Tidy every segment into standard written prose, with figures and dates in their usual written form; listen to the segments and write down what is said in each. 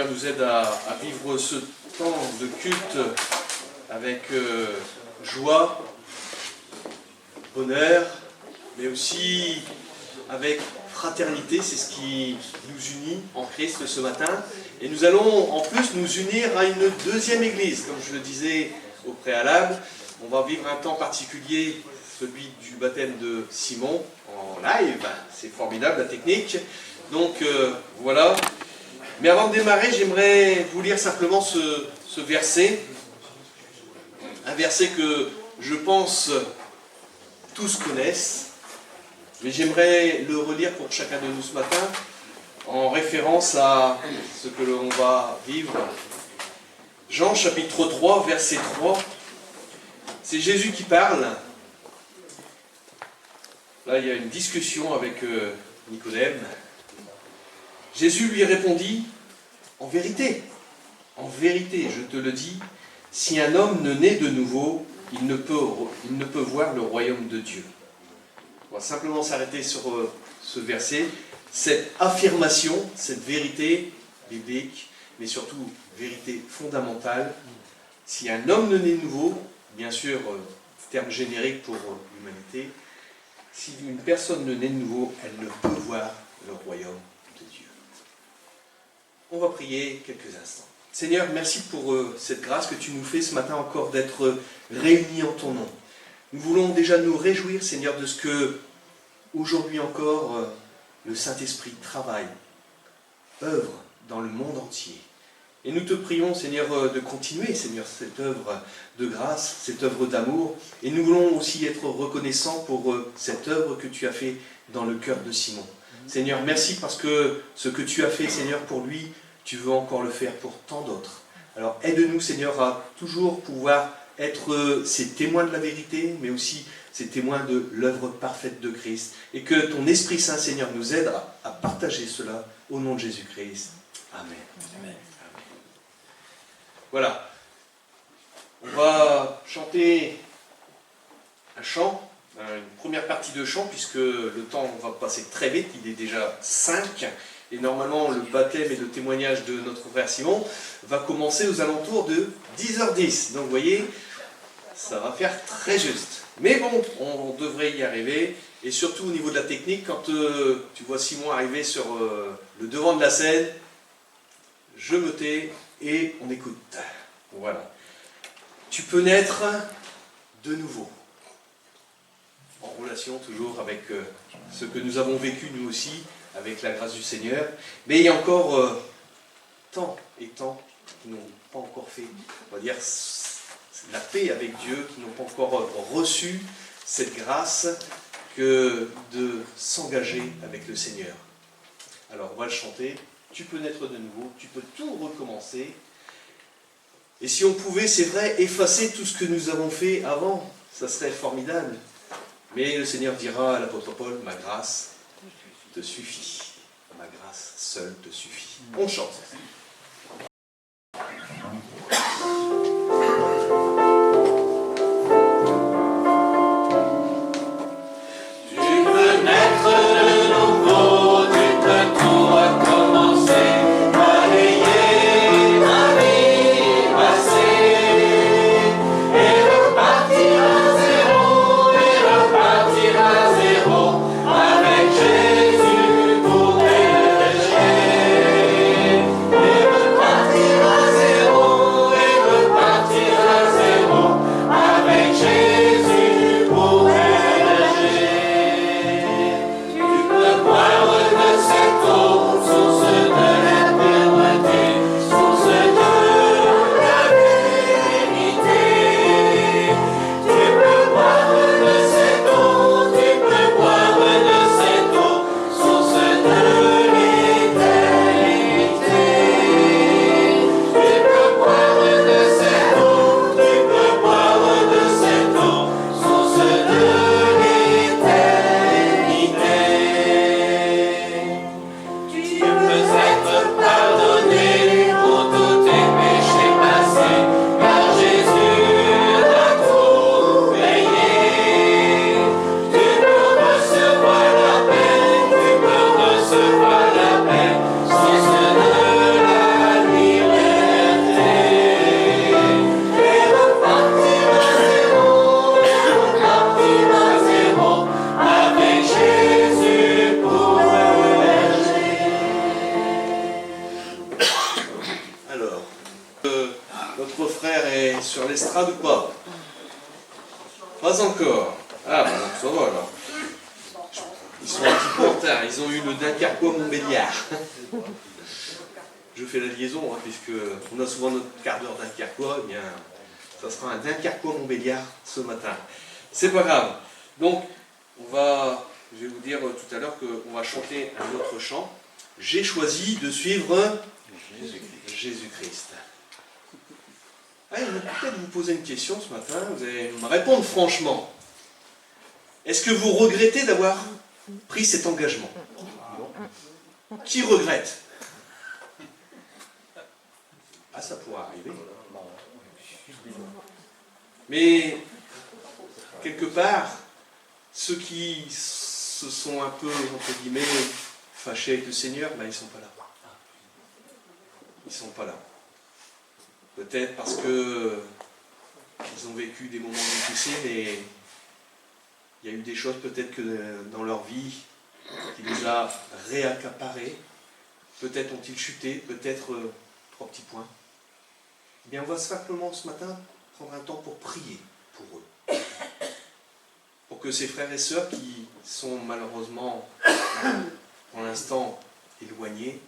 Seigneur nous aide à vivre ce temps de culte avec joie, bonheur, mais aussi avec fraternité. C'est ce qui nous unit en Christ ce matin. Et nous allons en plus nous unir à une deuxième église. Comme je le disais au préalable, on va vivre un temps particulier, celui du baptême de Simon en live. C'est formidable la technique. Donc voilà. Mais avant de démarrer, j'aimerais vous lire simplement ce verset. Un verset que je pense tous connaissent. Mais j'aimerais le relire pour chacun de nous ce matin, en référence à ce que l'on va vivre. Jean chapitre 3, verset 3. C'est Jésus qui parle. Là, il y a une discussion avec Nicodème. Jésus lui répondit, en vérité, je te le dis, si un homme ne naît de nouveau, il ne peut voir le royaume de Dieu. On va simplement s'arrêter sur ce verset, cette affirmation, cette vérité biblique, mais surtout vérité fondamentale. Si un homme ne naît de nouveau, bien sûr, terme générique pour l'humanité, si une personne ne naît de nouveau, elle ne peut voir le royaume de Dieu. On va prier quelques instants. Seigneur, merci pour cette grâce que tu nous fais ce matin encore d'être réunis en ton nom. Nous voulons déjà nous réjouir, Seigneur, de ce que aujourd'hui encore le Saint-Esprit travaille, œuvre dans le monde entier. Et nous te prions, Seigneur, de continuer, Seigneur, cette œuvre de grâce, cette œuvre d'amour. Et nous voulons aussi être reconnaissants pour cette œuvre que tu as fait dans le cœur de Simon. Seigneur, merci parce que ce que tu as fait, Seigneur, pour lui, tu veux encore le faire pour tant d'autres. Alors aide-nous, Seigneur, à toujours pouvoir être ces témoins de la vérité, mais aussi ces témoins de l'œuvre parfaite de Christ. Et que ton Esprit Saint, Seigneur, nous aide à partager cela au nom de Jésus-Christ. Amen. Amen. Voilà. On va chanter un chant, une première partie de chant, puisque le temps va passer très vite, il est déjà 5, et normalement le baptême et le témoignage de notre frère Simon va commencer aux alentours de 10h10. Donc vous voyez, ça va faire très juste. Mais bon, on devrait y arriver, et surtout au niveau de la technique, quand tu vois Simon arriver sur le devant de la scène, je me tais et on écoute. Voilà. Tu peux naître de nouveau. En relation toujours avec ce que nous avons vécu nous aussi, avec la grâce du Seigneur. Mais il y a encore tant et tant qui n'ont pas encore fait, on va dire, la paix avec Dieu, qui n'ont pas encore reçu cette grâce que de s'engager avec le Seigneur. Alors on va le chanter. Tu peux naître de nouveau, tu peux tout recommencer. Et si on pouvait, c'est vrai, effacer tout ce que nous avons fait avant, ça serait formidable. Mais le Seigneur dira à l'apôtre Paul, ma grâce te suffit. Ma grâce seule te suffit. On chante. Avec Jésus pour pécher. Pas encore. Ah, bah donc ça va alors. Ils sont un petit peu en retard, ils ont eu le Dunkerquois-Montbéliard. Je fais la liaison, hein, puisque on a souvent notre quart d'heure Dunkerquois, eh bien, ça sera un Dunkerquois-Montbéliard ce matin. C'est pas grave. Donc, je vais vous dire tout à l'heure qu'on va chanter un autre chant. J'ai choisi de suivre Jésus-Christ. Ah, je vais peut-être vous poser une question ce matin, vous allez me répondre franchement. Est-ce que vous regrettez d'avoir pris cet engagement? Qui regrette? Ah, ça pourrait arriver. Mais, quelque part, ceux qui se sont un peu, entre guillemets, fâchés avec le Seigneur, ben, ils ne sont pas là. Ils ne sont pas là. Peut-être parce que ils ont vécu des moments difficiles et il y a eu des choses peut-être que dans leur vie qui les a réaccaparés. Peut-être ont-ils chuté, peut-être 3 petits points. Eh bien, on va simplement ce matin prendre un temps pour prier pour eux. Pour que ces frères et sœurs qui sont malheureusement pour l'instant éloignés,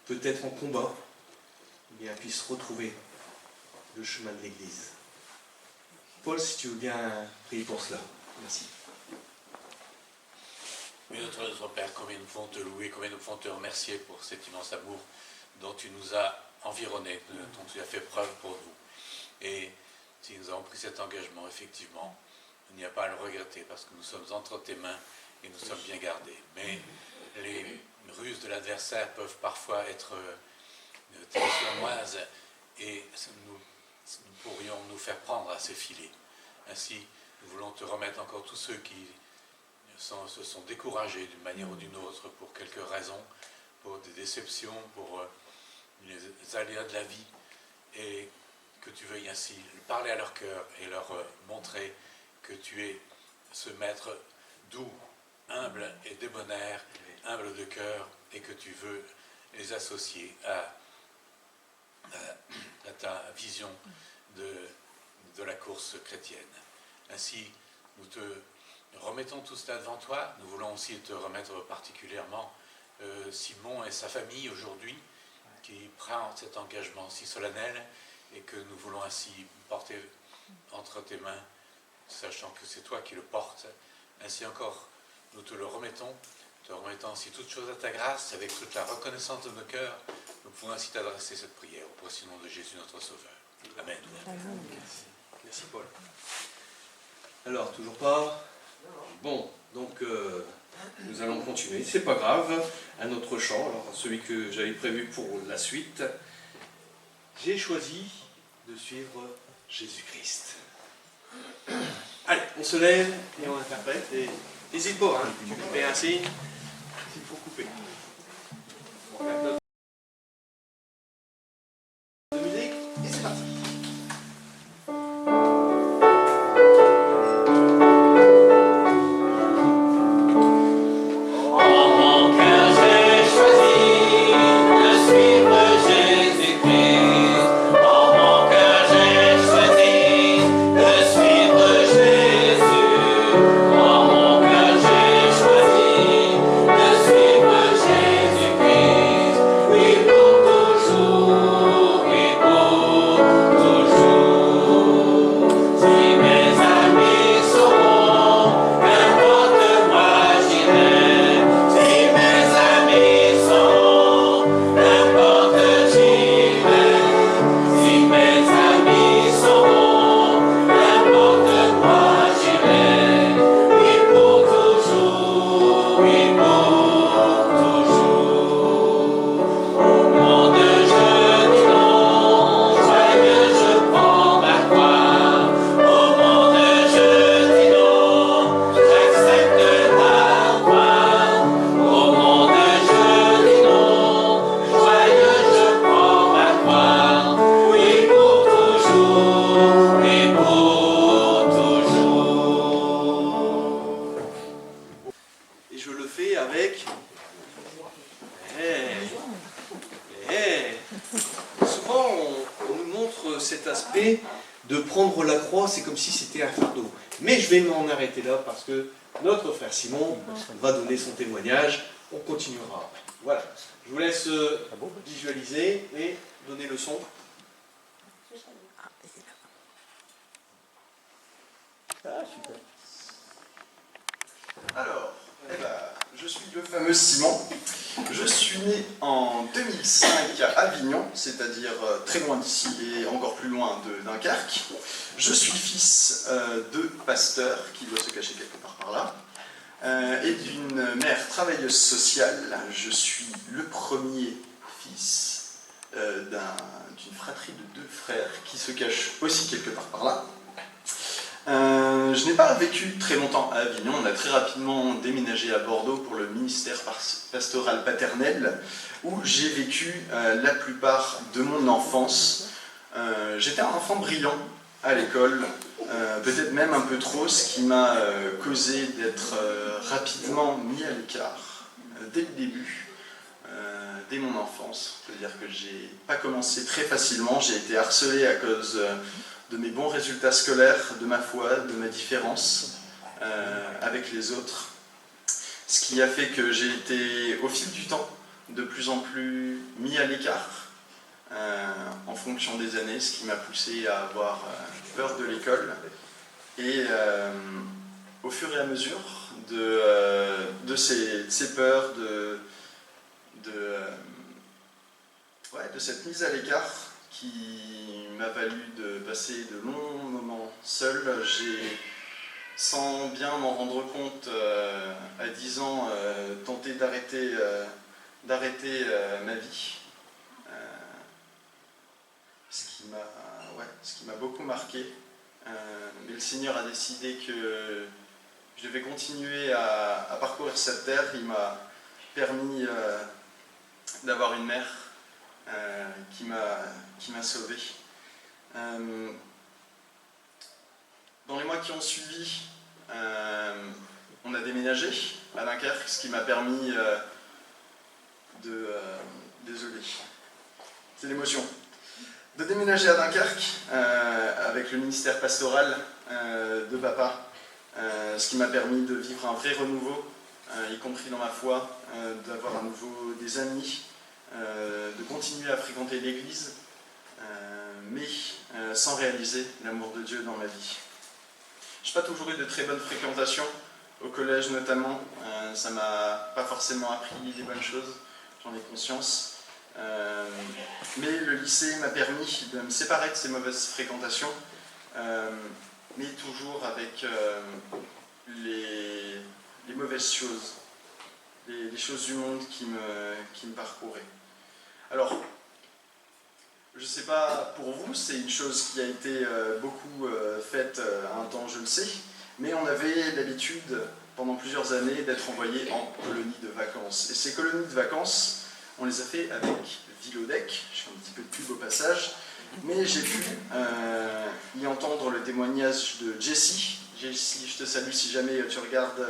peut-être en combat, eh bien, puissent retrouver le chemin de l'Église. Paul, si tu veux bien prier pour cela. Merci. Oui, notre Père, combien nous pouvons te louer, combien nous pouvons te remercier pour cet immense amour dont tu nous as environnés, dont tu as fait preuve pour nous. Et si nous avons pris cet engagement, effectivement, il n'y a pas à le regretter parce que nous sommes entre tes mains et nous sommes bien gardés. Mais les ruses de l'adversaire peuvent parfois être très sournoises et nous pourrions nous faire prendre à ces filets. Ainsi, nous voulons te remettre encore tous ceux qui se sont découragés d'une manière ou d'une autre pour quelques raisons, pour des déceptions, pour les aléas de la vie, et que tu veuilles ainsi parler à leur cœur et leur montrer que tu es ce maître doux, humble et débonnaire, humble de cœur, et que tu veux les associer à ta vision de la course chrétienne. Ainsi, nous te remettons tout cela devant toi. Nous voulons aussi te remettre particulièrement Simon et sa famille aujourd'hui, qui prend cet engagement si solennel et que nous voulons ainsi porter entre tes mains, sachant que c'est toi qui le portes. Ainsi encore, nous te le remettons, te remettant ainsi toutes choses à ta grâce, avec toute la reconnaissance de nos cœurs, nous pouvons ainsi t'adresser cette prière au précieux nom de Jésus notre Sauveur. Amen. Amen. Merci Paul. Alors, toujours pas? Bon, donc nous allons continuer, c'est pas grave, un autre chant, alors celui que j'avais prévu pour la suite. J'ai choisi de suivre Jésus-Christ. Allez, on se lève et on interprète, et n'hésite pas, hein, tu fais un signe, s'il faut couper. On regarde notre musique, et c'est parti. de prendre la croix, c'est comme si c'était un fardeau. Mais je vais m'en arrêter là parce que notre frère Simon va donner son témoignage. On continuera après. Voilà. Je vous laisse visualiser et donner le son. Alors, je suis le fameux Simon. Je suis né en 2005 à Avignon, c'est-à-dire très loin d'ici et encore plus loin de Dunkerque. Je suis fils de pasteur, qui doit se cacher quelque part par là, et d'une mère travailleuse sociale. Je suis le premier fils d'une fratrie de 2 frères qui se cachent aussi quelque part par là. Je n'ai pas vécu très longtemps à Avignon, on a très rapidement déménagé à Bordeaux pour le ministère pastoral paternel, où j'ai vécu la plupart de mon enfance. J'étais un enfant brillant à l'école, peut-être même un peu trop, ce qui m'a causé d'être rapidement mis à l'écart dès le début, dès mon enfance. C'est-à-dire que j'ai pas commencé très facilement, j'ai été harcelé à cause de mes bons résultats scolaires, de ma foi, de ma différence avec les autres. Ce qui a fait que j'ai été, au fil du temps, de plus en plus mis à l'écart en fonction des années, ce qui m'a poussé à avoir peur de l'école. Et au fur et à mesure de ces peurs, de cette mise à l'écart, qui m'a valu de passer de longs moments seul. J'ai, sans bien m'en rendre compte, à 10 ans, tenté d'arrêter ma vie. Ce qui m'a beaucoup marqué. Mais le Seigneur a décidé que je devais continuer à parcourir cette terre. Il m'a permis d'avoir une mère qui m'a sauvé. Dans les mois qui ont suivi, on a déménagé à Dunkerque, ce qui m'a permis désolé, c'est l'émotion. De déménager à Dunkerque avec le ministère pastoral de papa, ce qui m'a permis de vivre un vrai renouveau, y compris dans ma foi, d'avoir à nouveau des amis, de continuer à fréquenter l'église, mais sans réaliser l'amour de Dieu dans ma vie. Je n'ai pas toujours eu de très bonnes fréquentations, au collège notamment, ça ne m'a pas forcément appris des bonnes choses, j'en ai conscience. Mais le lycée m'a permis de me séparer de ces mauvaises fréquentations, mais toujours avec les mauvaises choses, les choses du monde qui me parcouraient. Alors, je ne sais pas pour vous, c'est une chose qui a été beaucoup faite à un temps, je le sais, mais on avait l'habitude, pendant plusieurs années, d'être envoyés en colonies de vacances. Et ces colonies de vacances, on les a fait avec Vilodec, je fais un petit peu de pub au passage, mais j'ai pu y entendre le témoignage de Jessie. Jessie, je te salue si jamais tu regardes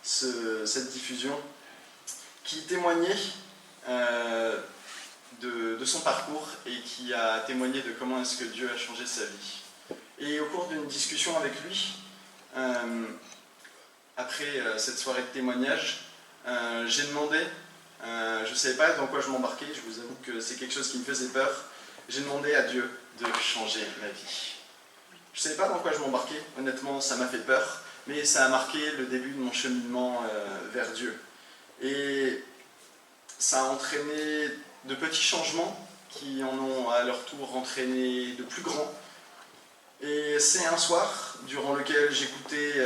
cette diffusion, qui témoignait de son parcours et qui a témoigné de comment est-ce que Dieu a changé sa vie. Et au cours d'une discussion avec lui, après cette soirée de témoignage, j'ai demandé, je ne savais pas dans quoi je m'embarquais, je vous avoue que c'est quelque chose qui me faisait peur, j'ai demandé à Dieu de changer ma vie. Je ne savais pas dans quoi je m'embarquais, honnêtement ça m'a fait peur, mais ça a marqué le début de mon cheminement vers Dieu. Et ça a entraîné de petits changements qui en ont à leur tour entraîné de plus grands. Et c'est un soir durant lequel j'écoutais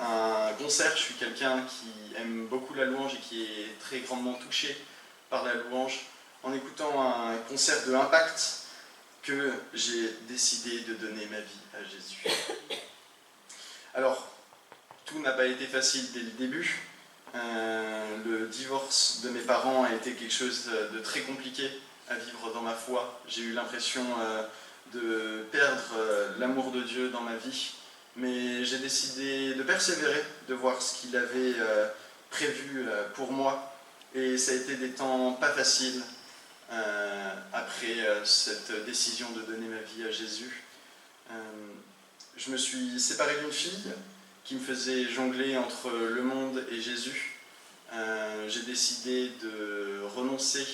un concert. Je suis quelqu'un qui aime beaucoup la louange et qui est très grandement touché par la louange. En écoutant un concert de Impact, que j'ai décidé de donner ma vie à Jésus. Alors, tout n'a pas été facile dès le début. Le divorce de mes parents a été quelque chose de très compliqué à vivre dans ma foi. J'ai eu l'impression de perdre l'amour de Dieu dans ma vie, mais j'ai décidé de persévérer, de voir ce qu'il avait prévu pour moi, et ça a été des temps pas faciles après cette décision de donner ma vie à Jésus. Je me suis séparé d'une fille qui me faisait jongler entre le monde et Jésus. J'ai décidé de renoncer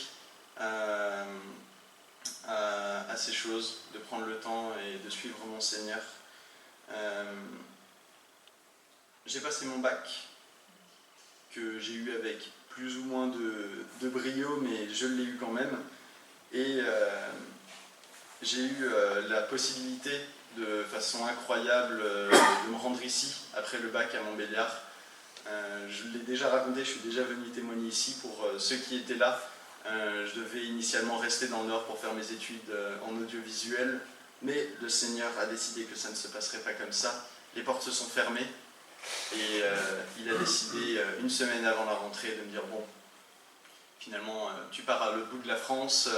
à ces choses, de prendre le temps et de suivre mon Seigneur. J'ai passé mon bac, que j'ai eu avec plus ou moins de brio, mais je l'ai eu quand même. Et j'ai eu la possibilité, de façon incroyable, de me rendre ici, après le bac à Montbéliard. Je l'ai déjà raconté, je suis déjà venu témoigner ici. Pour ceux qui étaient là, je devais initialement rester dans le Nord pour faire mes études en audiovisuel, mais le Seigneur a décidé que ça ne se passerait pas comme ça. Les portes se sont fermées et il a décidé, une semaine avant la rentrée, de me dire « Bon, finalement, tu pars à l'autre bout de la France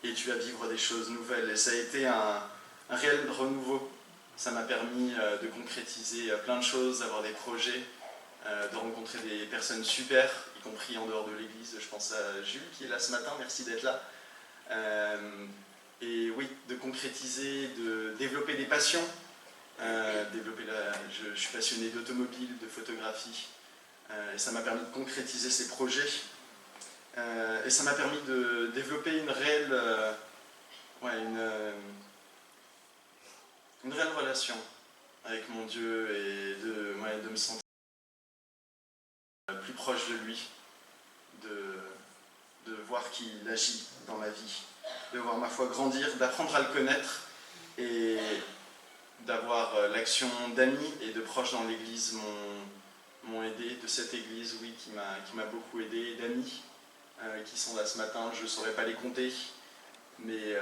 et tu vas vivre des choses nouvelles. » Et ça a été un réel renouveau. Ça m'a permis de concrétiser plein de choses, d'avoir des projets, de rencontrer des personnes super, y compris en dehors de l'église. Je pense à Jules qui est là ce matin, merci d'être là. Et oui, de concrétiser, de développer des passions. Je suis passionné d'automobile, de photographie, et ça m'a permis de concrétiser ces projets. Et ça m'a permis de développer une réelle relation avec mon Dieu et de me sentir plus proche de lui, de voir qu'il agit dans ma vie, de voir ma foi grandir, d'apprendre à le connaître et d'avoir l'action d'amis et de proches dans l'église m'ont aidé, de cette église, oui, qui m'a beaucoup aidé, et d'amis qui sont là ce matin. Je ne saurais pas les compter, mais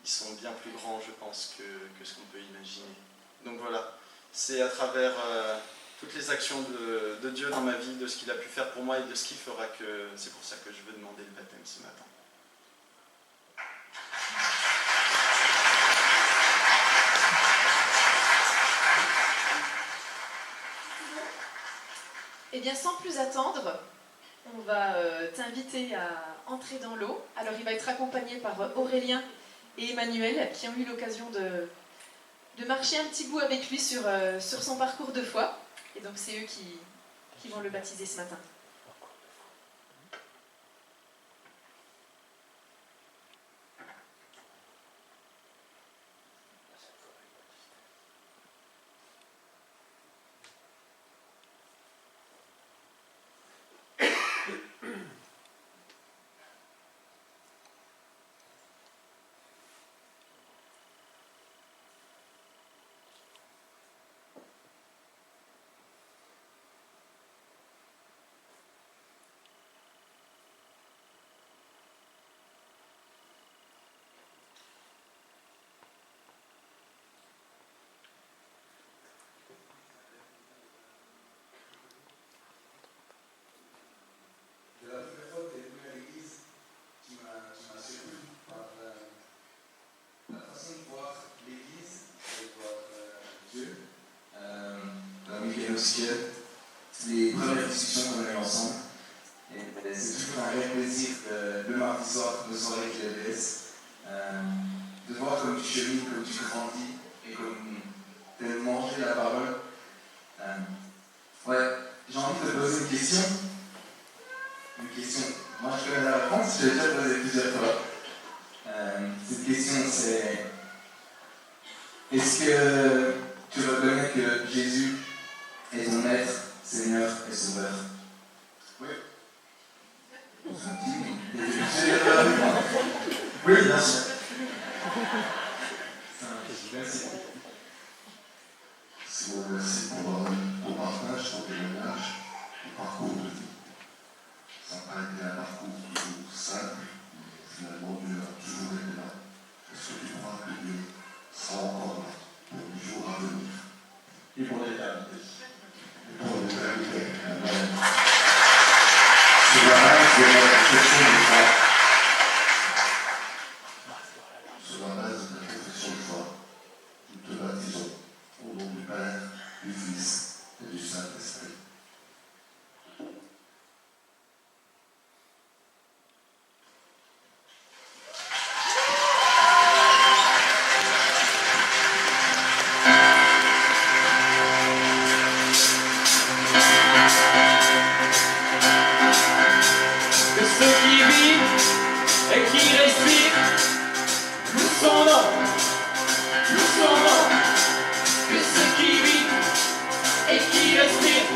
ils sont bien plus grands, je pense, que ce qu'on peut imaginer. Donc voilà, c'est à travers toutes les actions de Dieu dans ma vie, de ce qu'il a pu faire pour moi et de ce qu'il fera, que c'est pour ça que je veux demander le baptême ce matin. Eh bien, sans plus attendre, on va t'inviter à entrer dans l'eau. Alors, il va être accompagné par Aurélien et Emmanuel, qui ont eu l'occasion de marcher un petit bout avec lui sur son parcours de foi. Et donc, c'est eux qui vont le baptiser ce matin. Les premières discussions qu'on a eues ensemble. Et c'est toujours un réel plaisir le mardi soir, nos soirées avec les LBS, de voir comme tu chemines, comme tu grandis et comme tu aimes manger la parole. J'ai envie de te poser une question. Moi je connais la réponse, je l'ai déjà posée plusieurs fois. Cette question c'est: est-ce que tu reconnais que Jésus est ton maître, Seigneur et Sauveur? Oui. Oui, bien sûr. Merci. Merci pour ton partage, ton témoignage, ton parcours de vie. Ça n'a pas été un parcours toujours simple, mais finalement Dieu a toujours été là. Est-ce que tu crois que Dieu sera encore là pour les jours à venir Et pour l'éternité? Pour l'éternité. Amen. Sur la base de la confession de foi, sur la base de la confession de foi, nous te baptisons au nom du Père, du Fils et du Saint-Esprit. ceux qui vivent et qui respirent louent son nom, louent son nom. Que ceux qui vivent et qui respirent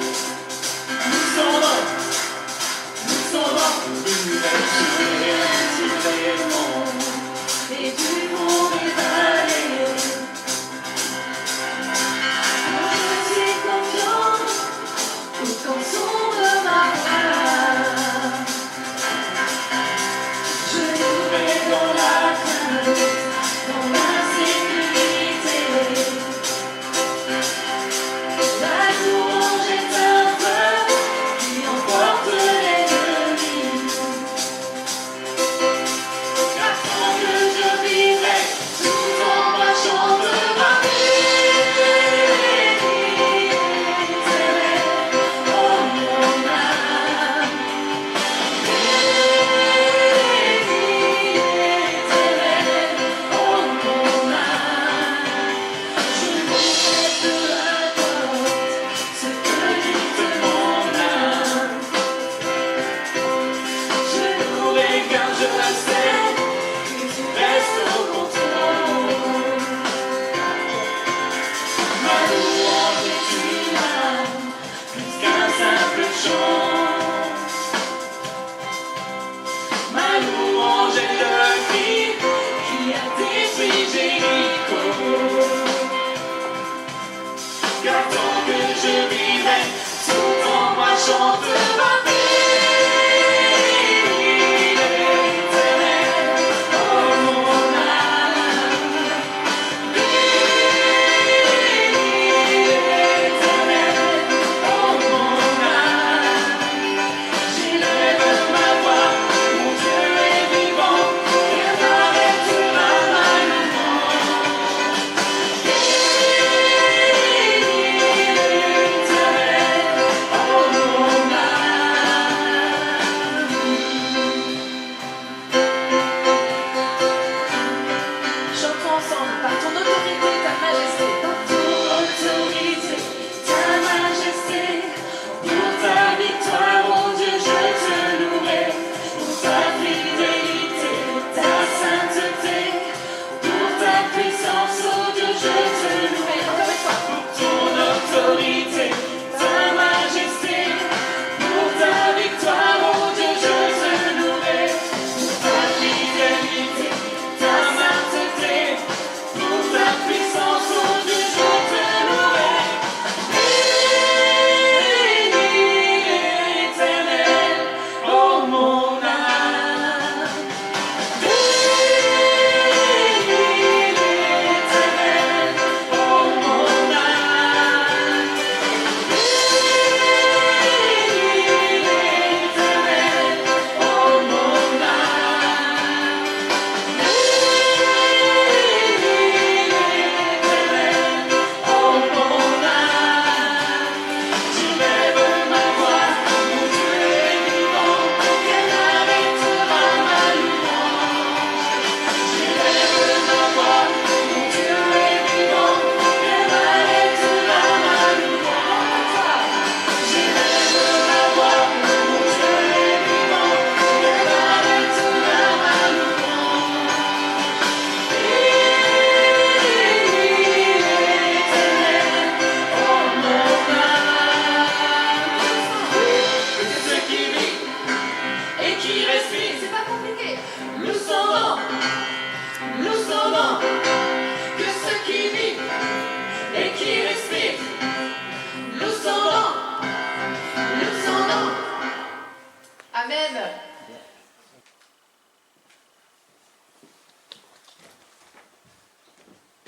louent son nom, louent son nom. L'univers sur les monts et du fond des vallées. Je suis confiant au canson de ma voix. Je vivrai dans la crainte, dans la sécurité. La louange est un feu qui emporte l'ennemi. Car tant que je vivrai, tout en marchant de ma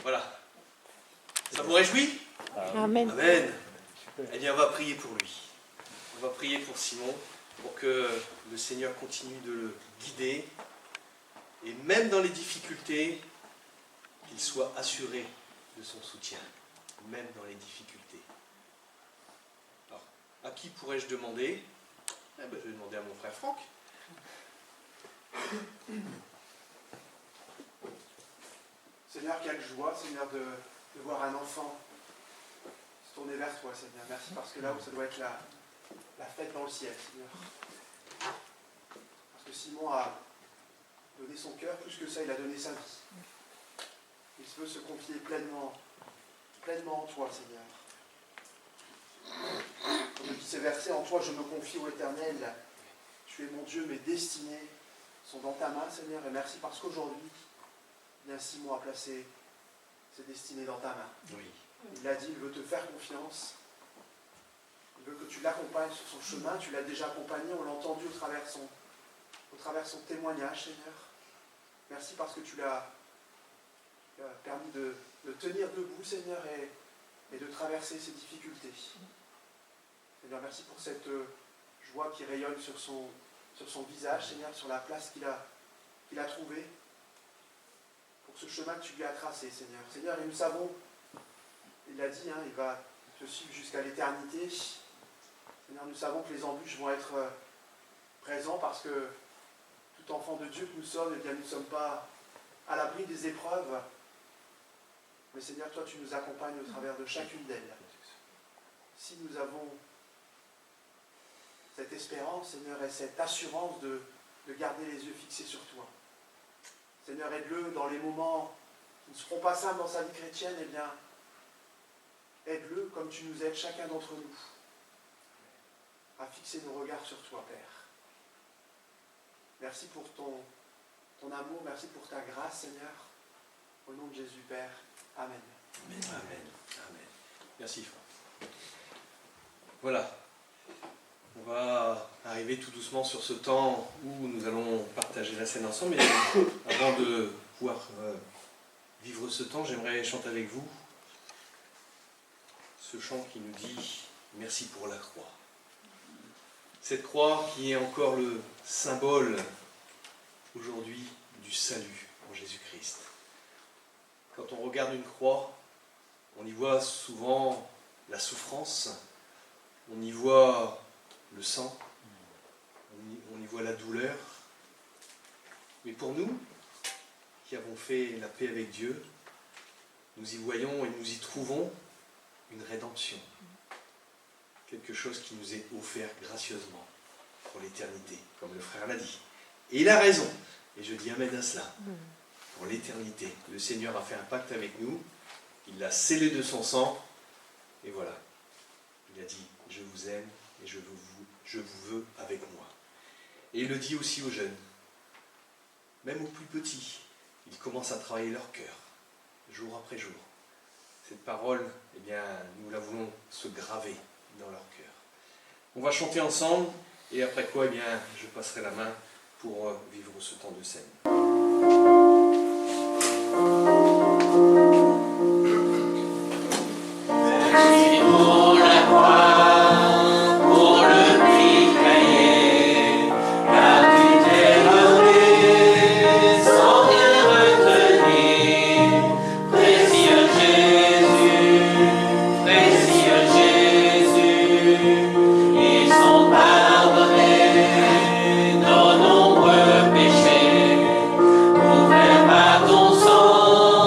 Voilà. Ça vous réjouit? Amen. Amen. Eh bien, on va prier pour lui. On va prier pour Simon, pour que le Seigneur continue de le guider, et même dans les difficultés, qu'il soit assuré de son soutien, même dans les difficultés. Alors, à qui pourrais-je demander? Je vais demander à mon frère Franck. Seigneur, quelle joie, Seigneur, de voir un enfant se tourner vers toi, Seigneur. Merci parce que là où ça doit être la fête dans le ciel, Seigneur. Parce que Simon a donné son cœur, plus que ça, il a donné sa vie. Il veut se confier pleinement en toi, Seigneur. Comme dit ces versets, en toi je me confie au Éternel. Tu es mon Dieu, mes destinées sont dans ta main, Seigneur, et merci parce qu'aujourd'hui, bien Simon a placé ses destinées dans ta main. Oui. Il l'a dit, il veut te faire confiance. Il veut que tu l'accompagnes sur son chemin. Tu l'as déjà accompagné, on l'a entendu au travers son témoignage, Seigneur. Merci parce que tu l'as permis de tenir debout, Seigneur, et de traverser ces difficultés. Seigneur, merci pour cette joie qui rayonne sur son visage, Seigneur, sur la place qu'il a trouvée, pour ce chemin que tu lui as tracé, Seigneur. Seigneur, et nous savons, il l'a dit, il va te suivre jusqu'à l'éternité. Seigneur, nous savons que les embûches vont être présents parce que tout enfant de Dieu que nous sommes, eh bien, nous ne sommes pas à l'abri des épreuves. Mais Seigneur, toi, tu nous accompagnes au travers de chacune d'elles. Si nous avons cette espérance, Seigneur, et cette assurance de garder les yeux fixés sur toi. Seigneur, aide-le dans les moments qui ne seront pas simples dans sa vie chrétienne, eh bien, aide-le comme tu nous aides chacun d'entre nous à fixer nos regards sur toi, Père. Merci pour ton amour, merci pour ta grâce, Seigneur. Au nom de Jésus, Père. Amen. Amen. Amen. Amen. Merci, frère. Voilà. On va arriver tout doucement sur ce temps où nous allons partager la scène ensemble. Mais avant de pouvoir vivre ce temps, j'aimerais chanter avec vous ce chant qui nous dit « Merci pour la croix ». Cette croix qui est encore le symbole aujourd'hui du salut en Jésus-Christ. Quand on regarde une croix, on y voit souvent la souffrance, on y voit le sang, on y voit la douleur. Mais pour nous, qui avons fait la paix avec Dieu, nous y voyons et nous y trouvons une rédemption. Quelque chose qui nous est offert gracieusement pour l'éternité, comme le frère l'a dit. Et il a raison, et je dis amen à cela. Pour l'éternité, le Seigneur a fait un pacte avec nous, il l'a scellé de son sang, et voilà. Il a dit, je vous aime et je vous veux avec moi. Et il le dit aussi aux jeunes, même aux plus petits, ils commencent à travailler leur cœur, jour après jour. Cette parole, eh bien, nous la voulons se graver dans leur cœur. On va chanter ensemble, et après quoi, eh bien, je passerai la main pour vivre ce temps de scène. Merci pour la croix, pour le prix payé, car tu t'es donné sans rien retenir. Précieux Jésus, ils sont pardonnés nos nombreux péchés, couverts par ton sang.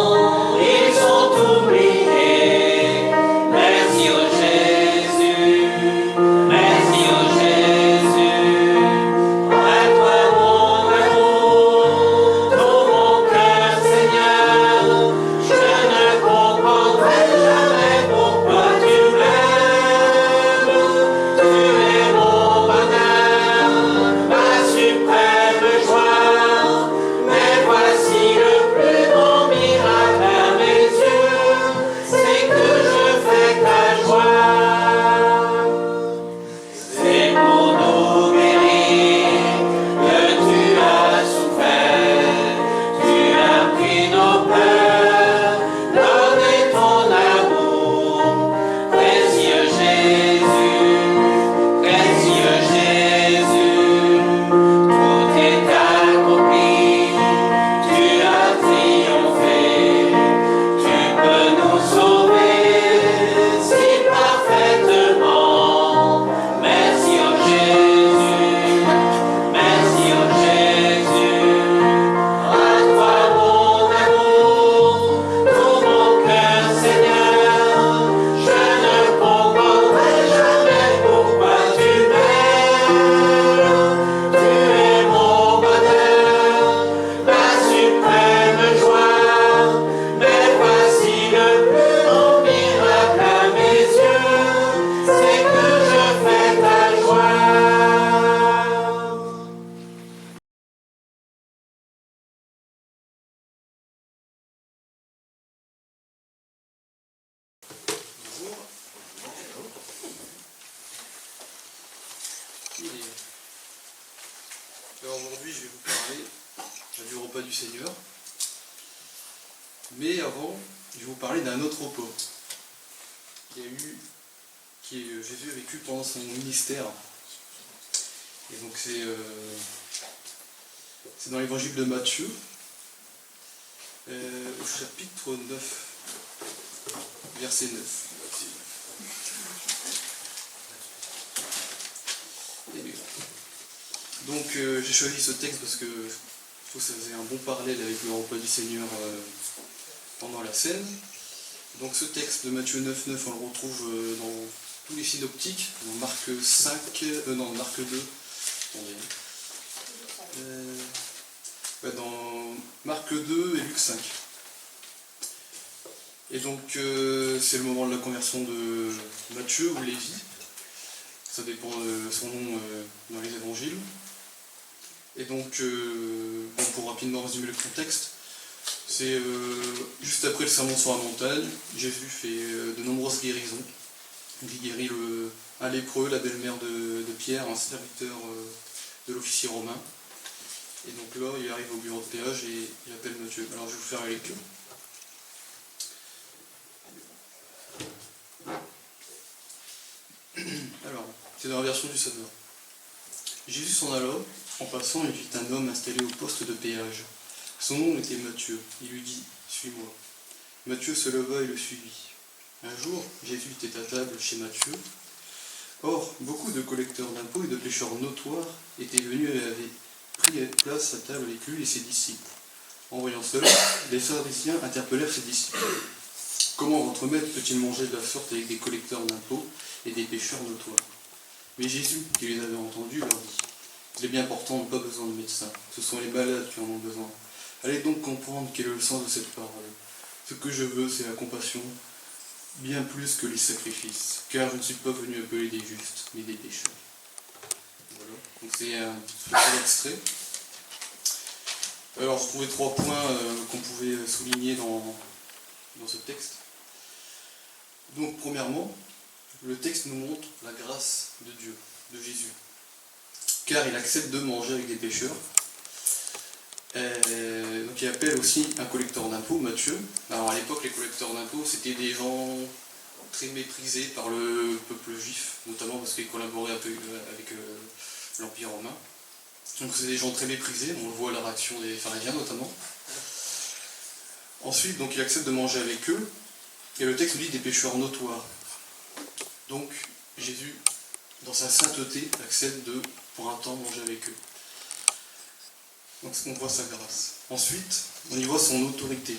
Aujourd'hui, je vais vous parler du repas du Seigneur. Mais avant, je vais vous parler d'un autre repas Jésus a vécu pendant son ministère. Et donc c'est dans l'évangile de Matthieu, au chapitre 9, verset 9. Donc j'ai choisi ce texte parce que je trouve que ça faisait un bon parallèle avec le repas du Seigneur pendant la scène. Donc ce texte de Matthieu 9, 9, on le retrouve dans tous les synoptiques, dans Marc 2, dans Marc 2 et Luc 5. Et donc c'est le moment de la conversion de Matthieu ou Lévi, ça dépend de son nom dans les évangiles. Et donc, pour rapidement résumer le contexte, c'est juste après le sermon sur la montagne, Jésus fait de nombreuses guérisons. Il guérit un lépreux, la belle-mère de Pierre, un serviteur de l'officier romain. Et donc là, il arrive au bureau de péage et il appelle Matthieu. Alors je vais vous faire la lecture. Alors, c'est dans la version du Sauveur. Jésus s'en alla, en passant, il vit un homme installé au poste de péage. Son nom était Matthieu. Il lui dit « Suis-moi ». Matthieu se leva et le suivit. Un jour, Jésus était à table chez Matthieu. Or, beaucoup de collecteurs d'impôts et de pécheurs notoires étaient venus et avaient pris place à table avec lui et ses disciples. En voyant cela, les pharisiens interpellèrent ses disciples. « Comment votre maître peut-il manger de la sorte avec des collecteurs d'impôts et des pécheurs notoires ?» Mais Jésus, qui les avait entendus, leur dit « Il est bien portant, pas besoin de médecins, ce sont les malades qui en ont besoin. Allez donc comprendre quel est le sens de cette parole. Ce que je veux, c'est la compassion, bien plus que les sacrifices, car je ne suis pas venu appeler des justes, mais des pécheurs. » Voilà, donc c'est un petit extrait. Alors, je trouvais 3 points qu'on pouvait souligner dans ce texte. Donc, premièrement, le texte nous montre la grâce de Dieu, de Jésus, car il accepte de manger avec des pécheurs. Donc il appelle aussi un collecteur d'impôts, Matthieu. Alors à l'époque, les collecteurs d'impôts, c'était des gens très méprisés par le peuple juif, notamment parce qu'ils collaboraient un peu avec l'Empire romain. Donc c'est des gens très méprisés, on le voit à la réaction des pharisiens notamment. Ensuite, donc il accepte de manger avec eux, et le texte nous dit des pécheurs notoires. Donc Jésus, dans sa sainteté, accepte de, pour un temps, manger avec eux. Donc on voit sa grâce. Ensuite, on y voit son autorité.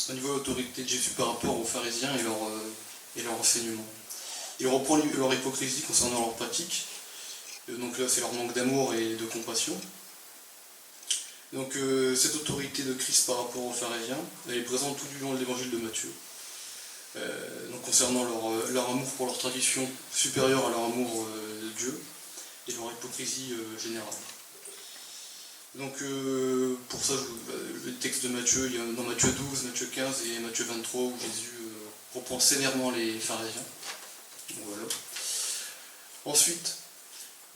On y voit l'autorité de Jésus par rapport aux pharisiens et leur enseignement. Il reprend leur hypocrisie concernant leurs pratiques. Donc là, c'est leur manque d'amour et de compassion. Donc cette autorité de Christ par rapport aux pharisiens, elle est présente tout du long de l'évangile de Matthieu. Donc concernant leur amour pour leur tradition supérieure à leur amour de Dieu et leur hypocrisie générale. Donc pour ça, le texte de Matthieu, il y a dans Matthieu 12, Matthieu 15 et Matthieu 23 où Jésus reprend sévèrement les pharisiens. Donc, voilà. Ensuite,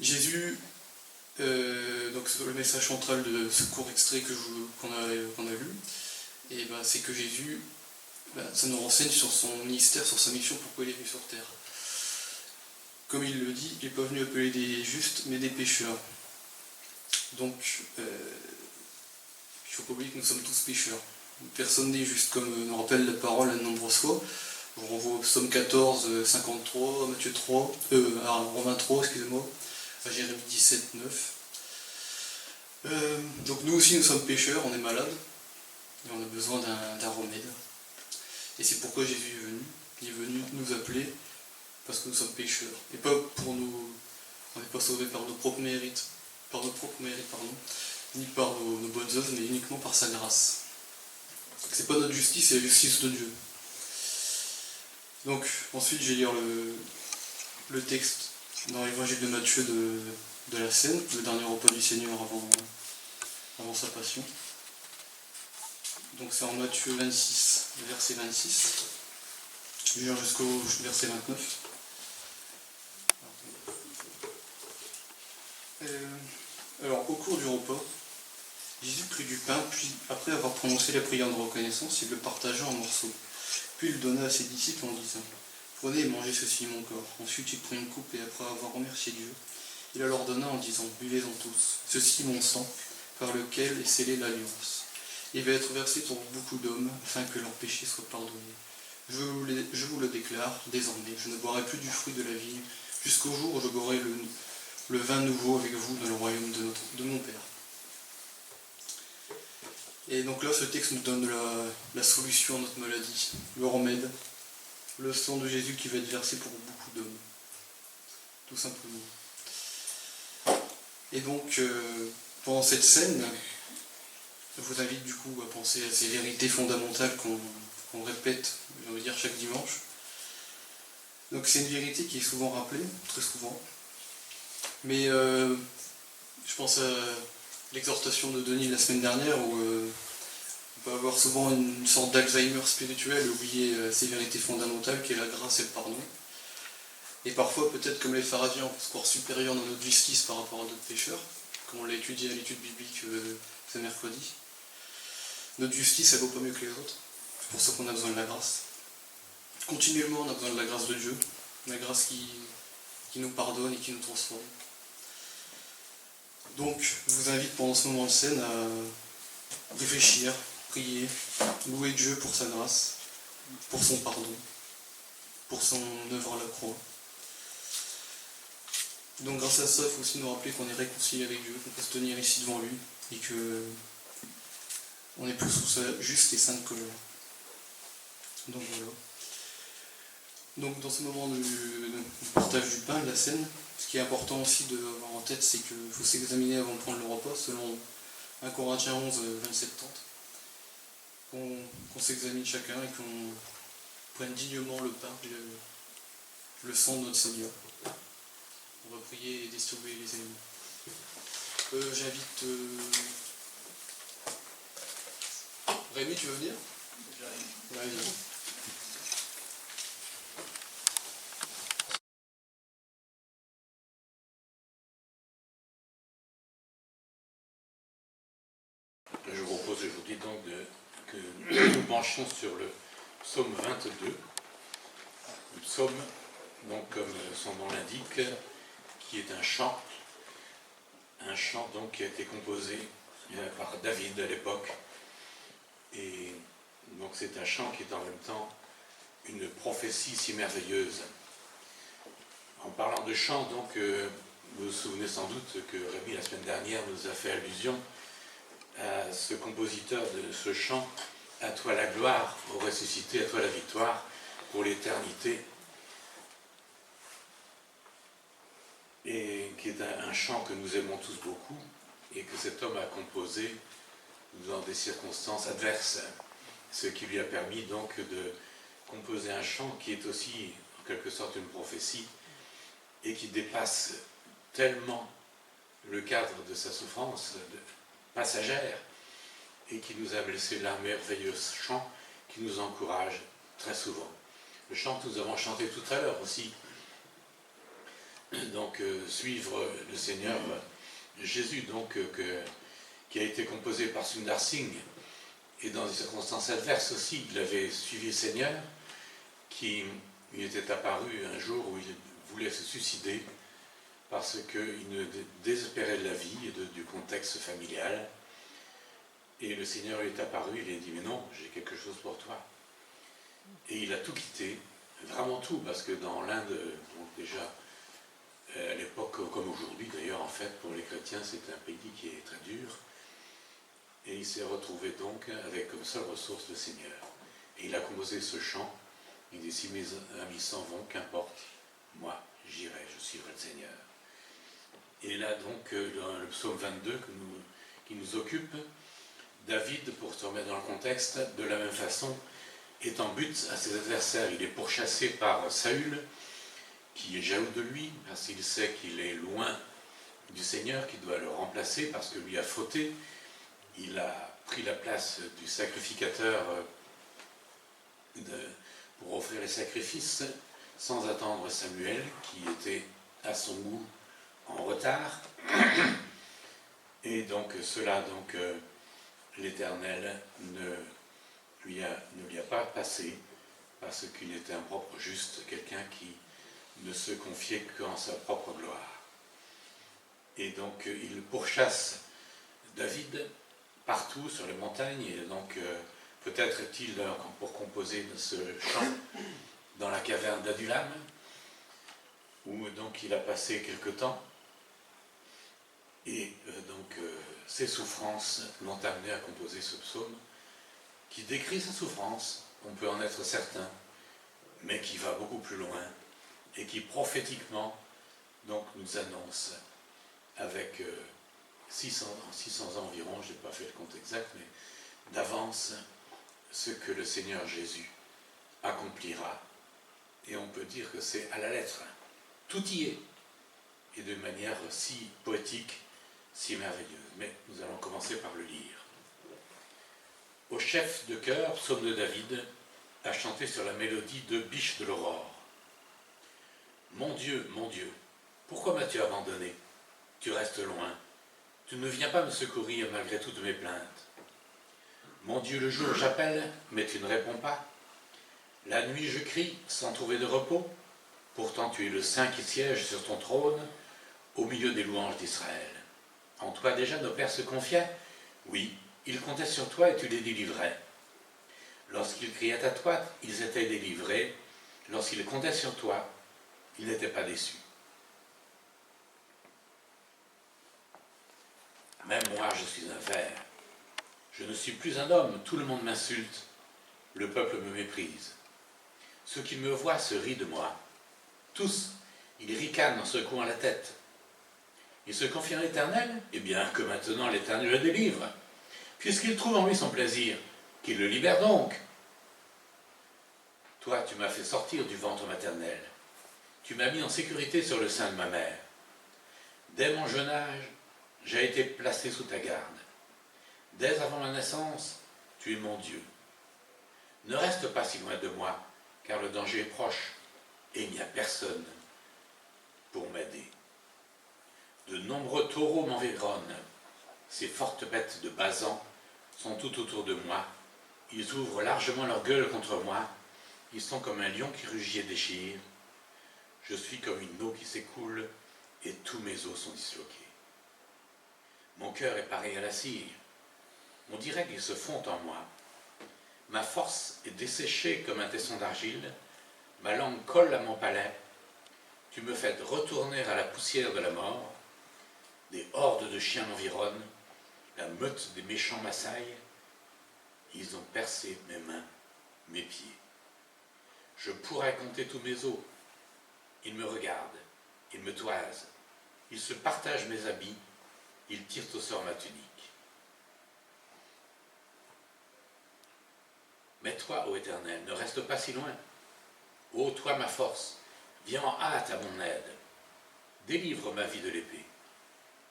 Jésus, donc le message central de ce court extrait qu'on a lu, et ben, c'est que Jésus, ça nous renseigne sur son ministère, sur sa mission, pourquoi il est venu sur terre. Comme il le dit, il n'est pas venu appeler des justes, mais des pécheurs. Donc, il ne faut pas oublier que nous sommes tous pécheurs. Personne n'est juste, comme nous rappelle la parole à de nombreuses fois. Je vous renvoie au psaume 14, 53, Matthieu 3, à Romains 3, excusez-moi, à Jérémie 17, 9. Donc nous aussi, nous sommes pécheurs, on est malades, et on a besoin d'un remède. Et c'est pourquoi Jésus est venu. Il est venu nous appeler parce que nous sommes pécheurs. Et pas pour nous... On n'est pas sauvés par nos propres mérites, ni par nos bonnes œuvres, mais uniquement par sa grâce. C'est pas notre justice, c'est la justice de Dieu. Donc, ensuite, je vais lire le texte dans l'évangile de Matthieu de la Seine, le dernier repas du Seigneur avant sa passion. Donc c'est en Matthieu 26, verset 26. Je vais lire jusqu'au verset 29. Alors, au cours du repas, Jésus prit du pain, puis, après avoir prononcé la prière de reconnaissance, il le partagea en morceaux. Puis il le donna à ses disciples en disant « Prenez et mangez ceci, mon corps. » Ensuite il prit une coupe et après avoir remercié Dieu, il la leur donna en disant « Buvez-en tous. Ceci mon sang, par lequel est scellée l'alliance. Il va être versé pour beaucoup d'hommes, afin que leurs péchés soient pardonnés. Je vous le déclare, désormais, je ne boirai plus du fruit de la vigne, jusqu'au jour où je boirai le vin nouveau avec vous dans le royaume de mon Père. » Et donc là, ce texte nous donne la solution à notre maladie, le remède, le sang de Jésus qui va être versé pour beaucoup d'hommes, tout simplement. Et donc, pendant cette scène, je vous invite du coup à penser à ces vérités fondamentales qu'on répète, j'ai envie de dire, chaque dimanche. Donc c'est une vérité qui est souvent rappelée, très souvent, mais je pense à l'exhortation de Denis la semaine dernière où on peut avoir souvent une sorte d'Alzheimer spirituel, oublier ces vérités fondamentales qui est la grâce et le pardon. Et parfois, peut-être comme les pharisiens, on peut se croire supérieur dans notre justice par rapport à d'autres pécheurs, comme on l'a étudié à l'étude biblique ce mercredi. Notre justice, elle vaut pas mieux que les autres. C'est pour ça qu'on a besoin de la grâce. Continuellement, on a besoin de la grâce de Dieu, la grâce qui nous pardonne et qui nous transforme. Donc, je vous invite pendant ce moment de scène à réfléchir, prier, louer Dieu pour sa grâce, pour son pardon, pour son œuvre à la croix. Donc grâce à ça, il faut aussi nous rappeler qu'on est réconcilié avec Dieu, qu'on peut se tenir ici devant lui, et que on est plus sous sa juste et sainte colère. Donc voilà. Donc dans ce moment du partage du pain, de la scène, ce qui est important aussi d'avoir en tête, c'est qu'il faut s'examiner avant de prendre le repas, selon 1 Corinthiens 11, 27-30. Qu'on s'examine chacun et qu'on prenne dignement le pain et le sang de notre Seigneur. On va prier et distribuer les éléments. J'invite... Rémi, tu veux venir? J'arrive. Ouais, Je vous propose aujourd'hui donc que nous nous penchions sur le psaume 22. Le psaume, donc comme son nom l'indique, qui est un chant donc qui a été composé par David à l'époque. Et donc c'est un chant qui est en même temps une prophétie si merveilleuse. En parlant de chant, donc, vous vous souvenez sans doute que Rémi, la semaine dernière, nous a fait allusion à ce compositeur de ce chant, « À toi la gloire, ô ressuscité, à toi la victoire, pour l'éternité », et qui est un chant que nous aimons tous beaucoup, et que cet homme a composé dans des circonstances adverses, ce qui lui a permis donc de composer un chant qui est aussi en quelque sorte une prophétie, et qui dépasse tellement le cadre de sa souffrance passagère, et qui nous a laissé là un merveilleux chant qui nous encourage très souvent. Le chant que nous avons chanté tout à l'heure aussi, donc suivre le Seigneur Jésus, donc qui a été composé par Sundar Singh, et dans des circonstances adverses aussi, il avait suivi le Seigneur, qui lui était apparu un jour où il voulait se suicider parce qu'il ne désespérait de la vie et du contexte familial. Et le Seigneur lui est apparu, il lui a dit « Mais non, j'ai quelque chose pour toi ». Et il a tout quitté, vraiment tout, parce que dans l'Inde, donc déjà, à l'époque, comme aujourd'hui d'ailleurs, en fait, pour les chrétiens, c'est un pays qui est très dur. Et il s'est retrouvé donc avec comme seule ressource le Seigneur. Et il a composé ce chant, il dit « Si mes amis s'en vont, qu'importe, moi j'irai, je suivrai le Seigneur ». Et là donc, dans le psaume 22 qui nous occupe, David, pour se remettre dans le contexte, de la même façon, est en but à ses adversaires. Il est pourchassé par Saül, qui est jaloux de lui, parce qu'il sait qu'il est loin du Seigneur, qui doit le remplacer, parce que lui a fauté. Il a pris la place du sacrificateur pour offrir les sacrifices, sans attendre Samuel, qui était à son goût en retard. Et donc cela, l'Éternel ne lui a pas passé, parce qu'il était un propre juste, quelqu'un qui ne se confiait qu'en sa propre gloire. Et donc il pourchasse David partout sur les montagnes, et donc peut-être est-il pour composer de ce chant dans la caverne d'Adulam, où donc il a passé quelque temps, et ses souffrances l'ont amené à composer ce psaume, qui décrit sa souffrance, on peut en être certain, mais qui va beaucoup plus loin, et qui prophétiquement donc nous annonce avec 600 ans environ, je n'ai pas fait le compte exact, mais d'avance ce que le Seigneur Jésus accomplira. Et on peut dire que c'est à la lettre, tout y est, et de manière si poétique, si merveilleuse. Mais nous allons commencer par le lire. Au chef de chœur, psaume de David, a chanté sur la mélodie de Biche de l'aurore. Mon Dieu, pourquoi m'as-tu abandonné? Tu restes loin. Tu ne viens pas me secourir malgré toutes mes plaintes. Mon Dieu, le jour j'appelle, mais tu ne réponds pas. La nuit je crie sans trouver de repos. Pourtant tu es le Saint qui siège sur ton trône au milieu des louanges d'Israël. En toi déjà nos pères se confiaient. Oui, ils comptaient sur toi et tu les délivrais. Lorsqu'ils criaient à toi, ils étaient délivrés. Lorsqu'ils comptaient sur toi, ils n'étaient pas déçus. Même moi, je suis un ver. Je ne suis plus un homme, tout le monde m'insulte. Le peuple me méprise. Ceux qui me voient se rient de moi. Tous, ils ricanent en secouant la tête. Ils se confient à l'Éternel, eh bien que maintenant l'Éternel le délivre. Puisqu'il trouve en lui son plaisir, qu'il le libère donc. Toi, tu m'as fait sortir du ventre maternel. Tu m'as mis en sécurité sur le sein de ma mère. Dès mon jeune âge, j'ai été placé sous ta garde. Dès avant ma naissance, tu es mon Dieu. Ne reste pas si loin de moi, car le danger est proche, et il n'y a personne pour m'aider. De nombreux taureaux m'environnent. Ces fortes bêtes de Basan sont tout autour de moi. Ils ouvrent largement leur gueule contre moi. Ils sont comme un lion qui rugit et déchire. Je suis comme une eau qui s'écoule, et tous mes os sont disloqués. Mon cœur est pareil à la cire. On dirait qu'ils se fond en moi. Ma force est desséchée comme un tesson d'argile. Ma langue colle à mon palais. Tu me fais retourner à la poussière de la mort. Des hordes de chiens m'environnent. La meute des méchants m'assaille. Ils ont percé mes mains, mes pieds. Je pourrais compter tous mes os. Ils me regardent. Ils me toisent. Ils se partagent mes habits. Ils tirent au sort ma tunique. Mais toi, ô Éternel, ne reste pas si loin. Ô toi, ma force, viens en hâte à mon aide. Délivre ma vie de l'épée.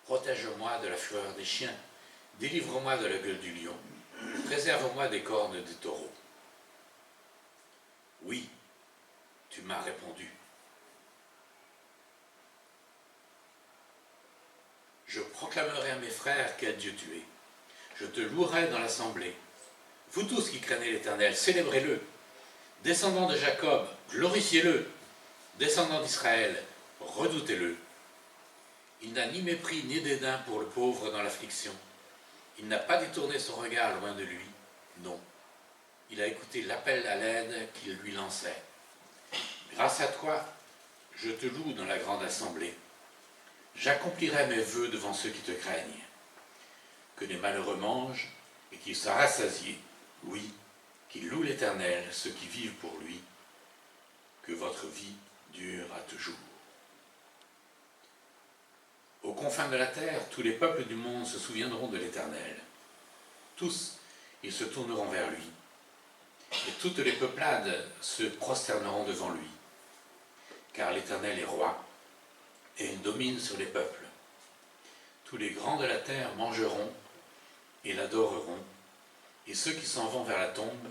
Protège-moi de la fureur des chiens. Délivre-moi de la gueule du lion. Préserve-moi des cornes des taureaux. Oui, tu m'as répondu. Je proclamerai à mes frères quel Dieu tu es. Je te louerai dans l'assemblée. Vous tous qui craignez l'Éternel, célébrez-le. Descendants de Jacob, glorifiez-le. Descendants d'Israël, redoutez-le. Il n'a ni mépris ni dédain pour le pauvre dans l'affliction. Il n'a pas détourné son regard loin de lui. Non. Il a écouté l'appel à l'aide qu'il lui lançait. Grâce à toi, je te loue dans la grande assemblée. J'accomplirai mes vœux devant ceux qui te craignent. Que les malheureux mangent et qu'ils soient rassasiés. Oui, qu'ils louent l'Éternel, ceux qui vivent pour lui. Que votre vie dure à toujours. Aux confins de la terre, tous les peuples du monde se souviendront de l'Éternel. Tous, ils se tourneront vers lui. Et toutes les peuplades se prosterneront devant lui. Car l'Éternel est roi, et il domine sur les peuples. Tous les grands de la terre mangeront et l'adoreront, et ceux qui s'en vont vers la tombe,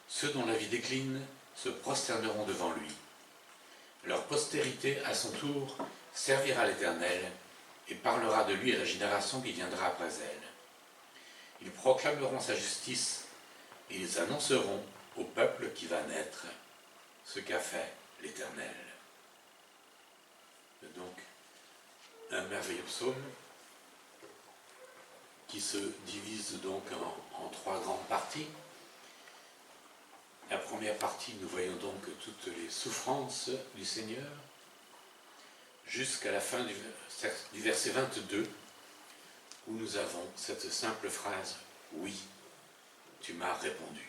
ceux dont la vie décline, se prosterneront devant lui. Leur postérité, à son tour, servira l'Éternel, et parlera de lui à la génération qui viendra après elle. Ils proclameront sa justice et ils annonceront au peuple qui va naître ce qu'a fait l'Éternel. Donc, un merveilleux psaume qui se divise donc en trois grandes parties. La première partie, nous voyons donc toutes les souffrances du Seigneur, jusqu'à la fin du verset 22, où nous avons cette simple phrase « Oui, tu m'as répondu ».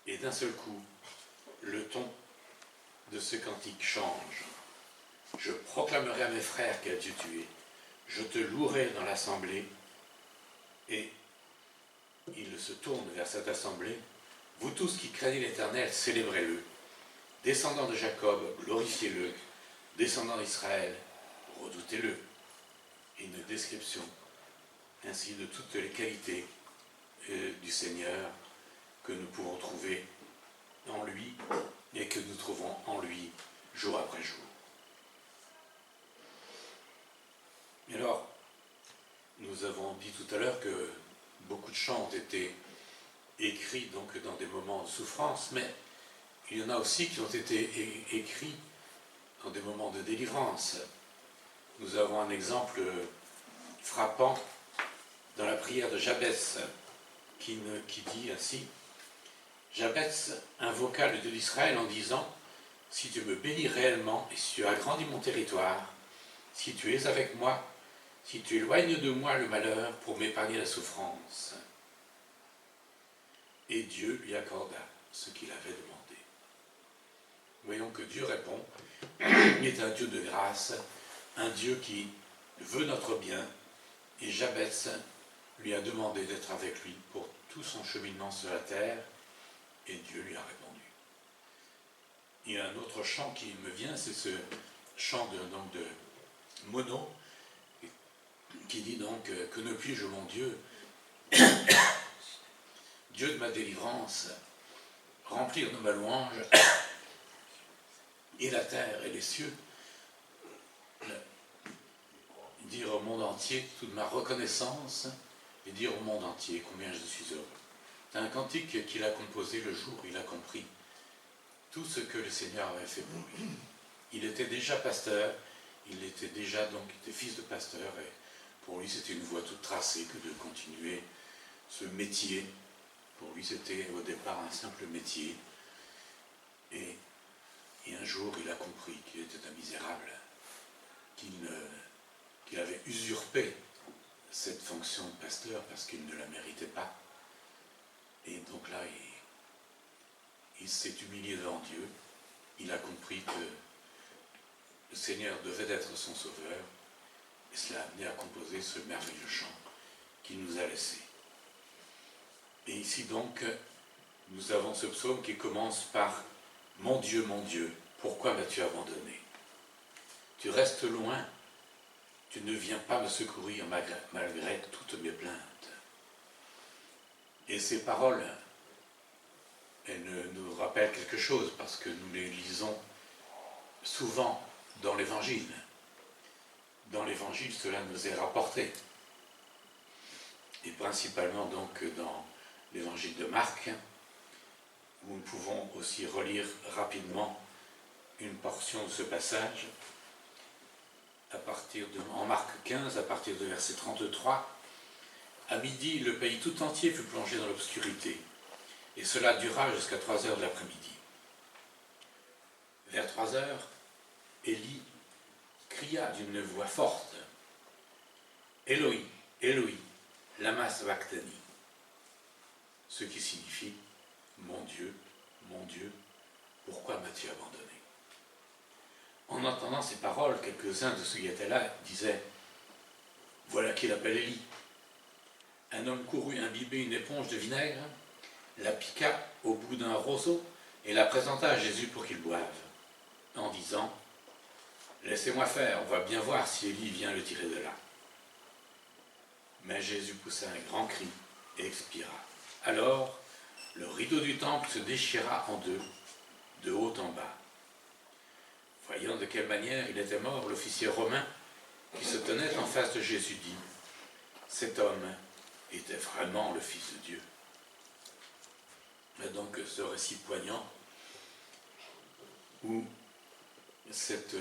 Et d'un seul coup, le ton de ce cantique change. « Je proclamerai à mes frères quel Dieu tu es, je te louerai dans l'assemblée ». Et il se tourne vers cette assemblée. « Vous tous qui craignez l'Éternel, célébrez-le. Descendants de Jacob, glorifiez-le. Descendants d'Israël, redoutez-le. » Et une description ainsi de toutes les qualités du Seigneur que nous pouvons trouver en lui et que nous trouvons en lui jour après jour. Et alors, nous avons dit tout à l'heure que beaucoup de chants ont été écrits donc dans des moments de souffrance, mais il y en a aussi qui ont été écrits dans des moments de délivrance. Nous avons un exemple frappant dans la prière de Jabès qui dit ainsi: Jabès invoqua le Dieu d'Israël en disant: si tu me bénis réellement et si tu agrandis mon territoire, si tu es avec moi, si tu éloignes de moi le malheur pour m'épargner la souffrance. Et Dieu lui accorda ce qu'il avait demandé. Voyons que Dieu répond. Il est un Dieu de grâce, un Dieu qui veut notre bien, et Jabès lui a demandé d'être avec lui pour tout son cheminement sur la terre, et Dieu lui a répondu. Il y a un autre chant qui me vient, c'est ce chant de Mono, qui dit donc « Que ne puis-je, mon Dieu, Dieu de ma délivrance, remplir de ma louange, et la terre et les cieux, dire au monde entier toute ma reconnaissance, et dire au monde entier combien je suis heureux. » C'est un cantique qu'il a composé le jour où il a compris tout ce que le Seigneur avait fait pour lui. Il était déjà pasteur, il était déjà donc fils de pasteur, et pour lui c'était une voie toute tracée que de continuer ce métier. Pour lui c'était au départ un simple métier, et un jour il a compris qu'il était un misérable, qu'il avait usurpé cette fonction de pasteur parce qu'il ne la méritait pas. Et donc là, il s'est humilié devant Dieu, il a compris que le Seigneur devait être son sauveur, et cela a amené à composer ce merveilleux chant qu'il nous a laissé. Et ici donc, nous avons ce psaume qui commence par « Mon Dieu, pourquoi m'as-tu abandonné? Tu restes loin, tu ne viens pas me secourir malgré toutes mes plaintes. » Et ces paroles, elles nous rappellent quelque chose, parce que nous les lisons souvent dans l'Évangile. Dans l'Évangile, cela nous est rapporté. Et principalement donc dans l'Évangile de Marc, où nous pouvons aussi relire rapidement une portion de ce passage, en Marc 15, à partir de verset 33. À midi, le pays tout entier fut plongé dans l'obscurité, et cela dura jusqu'à 3 heures de l'après-midi. Vers 3 heures, Élie cria d'une voix forte: « Éloi, Éloi, lama sabachthani » ce qui signifie « Mon Dieu, pourquoi m'as-tu abandonné ?» En entendant ces paroles, quelques-uns de ceux qui étaient là disaient: « Voilà qui l'appelle Élie. » Un homme courut imbiber une éponge de vinaigre, la piqua au bout d'un roseau et la présenta à Jésus pour qu'il boive, en disant: « Laissez-moi faire, on va bien voir si Élie vient le tirer de là. » Mais Jésus poussa un grand cri et expira. Alors, le rideau du temple se déchira en deux, de haut en bas. Voyant de quelle manière il était mort, l'officier romain qui se tenait en face de Jésus dit « Cet homme était vraiment le Fils de Dieu. » Mais donc ce récit poignant où cette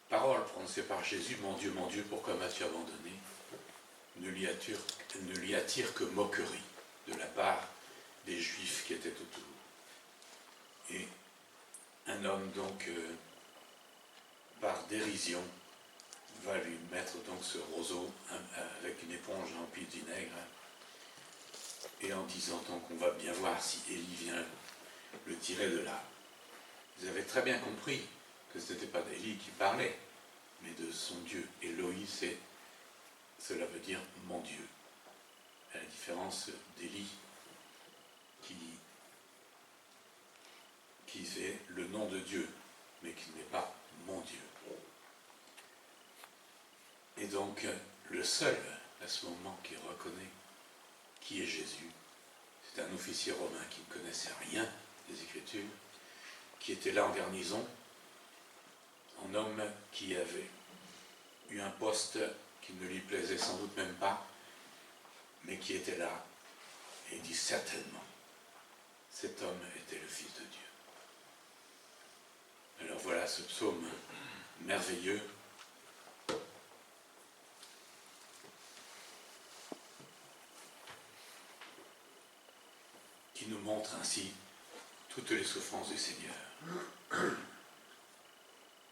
parole prononcée par Jésus, mon Dieu, pourquoi m'as-tu abandonné, ne lui attire que moquerie de la part des Juifs qui étaient autour. Et un homme donc, par dérision, va lui mettre donc ce roseau avec une éponge remplie de vinaigre, et en disant donc on va bien voir si Élie vient le tirer de là. Vous avez très bien compris que ce n'était pas d'Élie qui parlait, mais de son Dieu. Eloï, cela veut dire mon Dieu. À la différence d'Élie, qui fait le nom de Dieu, mais qui n'est pas mon Dieu. Et donc, le seul, à ce moment, qui reconnaît qui est Jésus, c'est un officier romain qui ne connaissait rien des Écritures, qui était là en garnison, un homme qui avait eu un poste qui ne lui plaisait sans doute même pas, mais qui était là, et il dit certainement, cet homme était le Fils de Dieu. Alors voilà ce psaume merveilleux qui nous montre ainsi toutes les souffrances du Seigneur.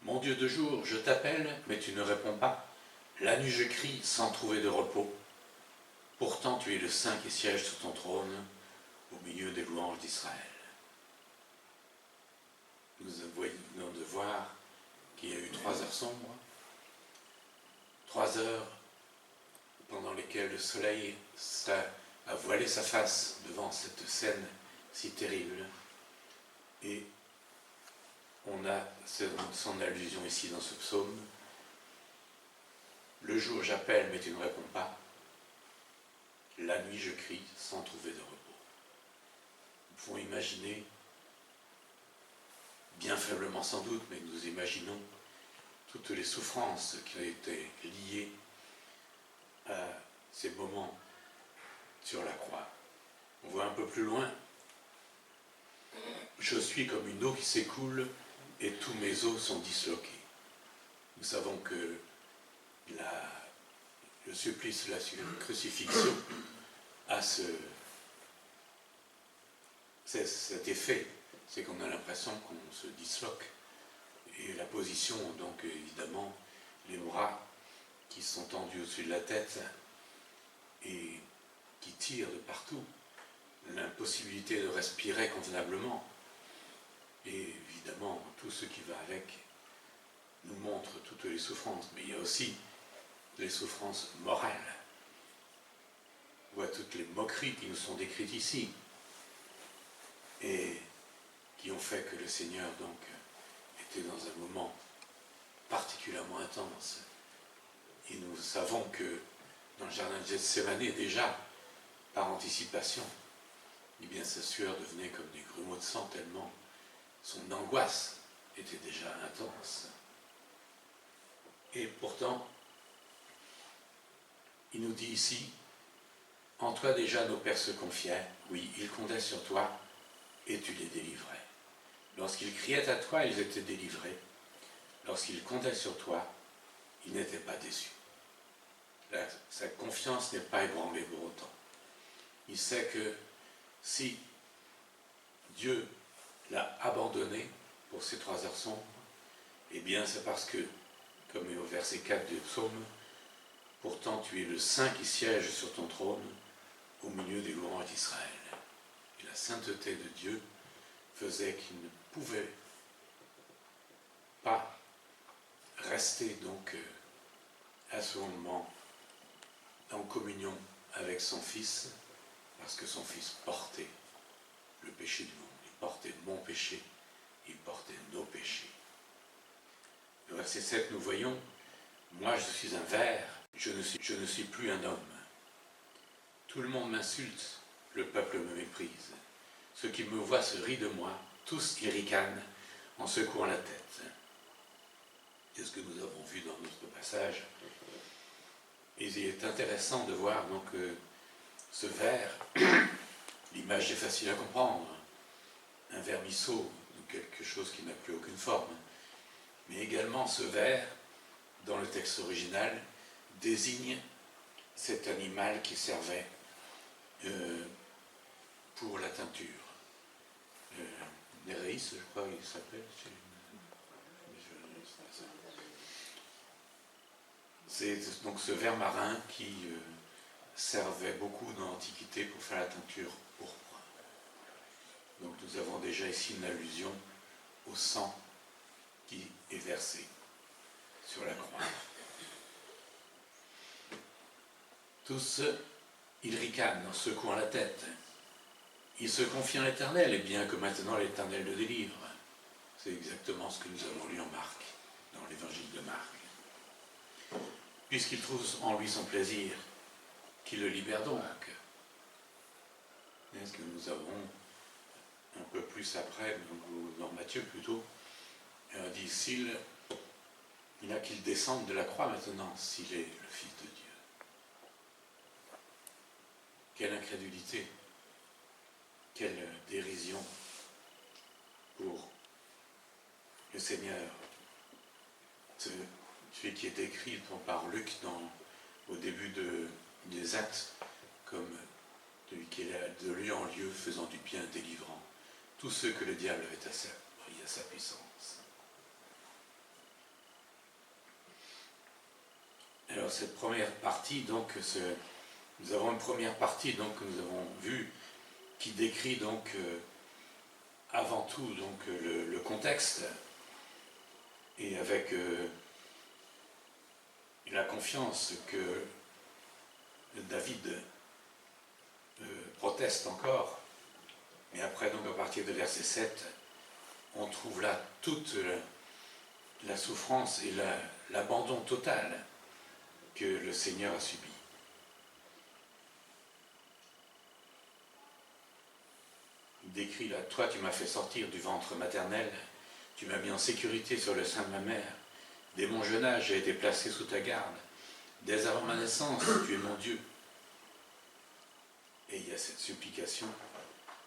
Mon Dieu de jour, je t'appelle, mais tu ne réponds pas. La nuit je crie sans trouver de repos. Pourtant tu es le Saint qui siège sur ton trône au milieu des louanges d'Israël. Nous venons de voir qu'il y a eu 3 heures sombres, 3 heures pendant lesquelles le soleil a voilé sa face devant cette scène si terrible. Et on a son allusion ici dans ce psaume. Le jour j'appelle mais tu ne réponds pas. La nuit je crie sans trouver de repos. Nous pouvons imaginer, bien faiblement sans doute, mais nous imaginons toutes les souffrances qui ont été liées à ces moments sur la croix. On voit un peu plus loin. Je suis comme une eau qui s'écoule et tous mes os sont disloqués. Nous savons que le supplice de la crucifixion a cet effet, c'est qu'on a l'impression qu'on se disloque. Et la position, donc évidemment, les bras qui sont tendus au-dessus de la tête et qui tirent de partout, l'impossibilité de respirer convenablement. Et évidemment, tout ce qui va avec nous montre toutes les souffrances, mais il y a aussi les souffrances morales. On voit toutes les moqueries qui nous sont décrites ici et qui ont fait que le Seigneur donc était dans un moment particulièrement intense. Et nous savons que dans le jardin de Gethsémane, déjà, par anticipation, eh bien sa sueur devenait comme des grumeaux de sang tellement son angoisse était déjà intense. Et pourtant, il nous dit ici, en toi déjà nos pères se confiaient, oui, ils comptaient sur toi et tu les délivrais. Lorsqu'ils criaient à toi, ils étaient délivrés. Lorsqu'ils comptaient sur toi, ils n'étaient pas déçus. Sa confiance n'est pas ébranlée pour autant. Il sait que si Dieu l'a abandonné pour ces 3 heures sombres, eh bien c'est parce que, comme au verset 4 du psaume, pourtant tu es le Saint qui siège sur ton trône au milieu des louanges d'Israël. Et la sainteté de Dieu faisait qu'il ne pouvait pas rester donc à ce moment en communion avec son Fils, parce que son Fils portait le péché du monde. Il portait mon péché, il portait nos péchés. Le verset 7, nous voyons, moi je suis un ver, je ne suis plus un homme. Tout le monde m'insulte, le peuple me méprise. Ceux qui me voient se rient de moi, tous ils ricanent en secouant la tête. C'est ce que nous avons vu dans notre passage. Et il est intéressant de voir donc ce verre, l'image est facile à comprendre, un vermisseau, donc quelque chose qui n'a plus aucune forme, mais également ce verre, dans le texte original, désigne cet animal qui servait pour la teinture. Néréis, je crois qu'il s'appelle. C'est donc ce ver marin qui servait beaucoup dans l'Antiquité pour faire la teinture pourpre. Donc nous avons déjà ici une allusion au sang qui est versé sur la croix. Tous, ils ricanent en secouant la tête. Ils se confient en l'Éternel, et bien que maintenant l'Éternel le délivre. C'est exactement ce que nous avons lu en Marc, dans l'évangile de Marc. Puisqu'il trouve en lui son plaisir, qu'il le libère donc. Est-ce que nous avons un peu plus après, dans Matthieu plutôt, dit il a qu'il descende de la croix maintenant, s'il est le Fils de Dieu. Quelle incrédulité, quelle dérision pour le Seigneur. Celui qui est décrit par Luc au début des Actes comme celui qui est de lieu en lieu faisant du bien, délivrant tous ceux que le diable avait pris à sa puissance. Alors cette première partie, donc, nous avons une première partie donc, que nous avons vue qui décrit donc avant tout donc, le contexte et avec la confiance que David proteste encore. Et après, donc, à partir de verset 7, on trouve là toute la souffrance et l'abandon total que le Seigneur a subi. Il décrit là, toi tu m'as fait sortir du ventre maternel, tu m'as mis en sécurité sur le sein de ma mère, dès mon jeune âge j'ai été placé sous ta garde, dès avant ma naissance tu es mon Dieu. Et il y a cette supplication,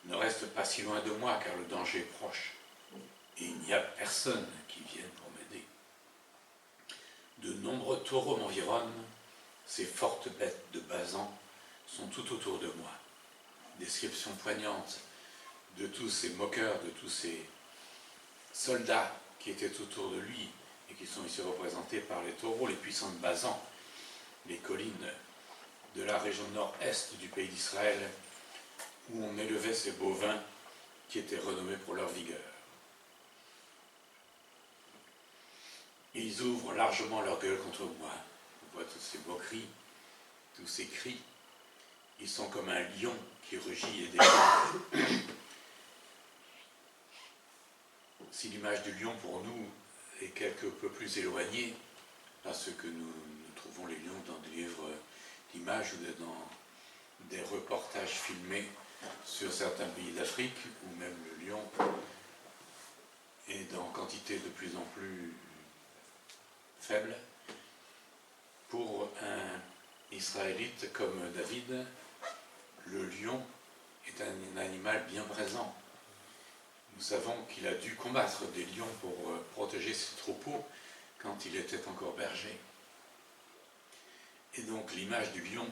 ne reste pas si loin de moi car le danger est proche, et il n'y a personne qui vienne pour m'aider. De nombreux taureaux m'environnent, ces fortes bêtes de Basan sont tout autour de moi. Description poignante de tous ces moqueurs, de tous ces soldats qui étaient autour de lui et qui sont ici représentés par les taureaux, les puissants de Basan, les collines de la région nord-est du pays d'Israël, où on élevait ces bovins qui étaient renommés pour leur vigueur. Et ils ouvrent largement leur gueule contre moi. On voit toutes ces moqueries, tous ces cris. Ils sont comme un lion qui rugit et déchire. Si l'image du lion pour nous est quelque peu plus éloignée, parce que nous trouvons les lions dans des livres d'images ou dans des reportages filmés sur certains pays d'Afrique, où même le lion est dans quantité de plus en plus faible. Pour un Israélite comme David, le lion est un animal bien présent. Nous savons qu'il a dû combattre des lions pour protéger ses troupeaux quand il était encore berger. Et donc l'image du lion,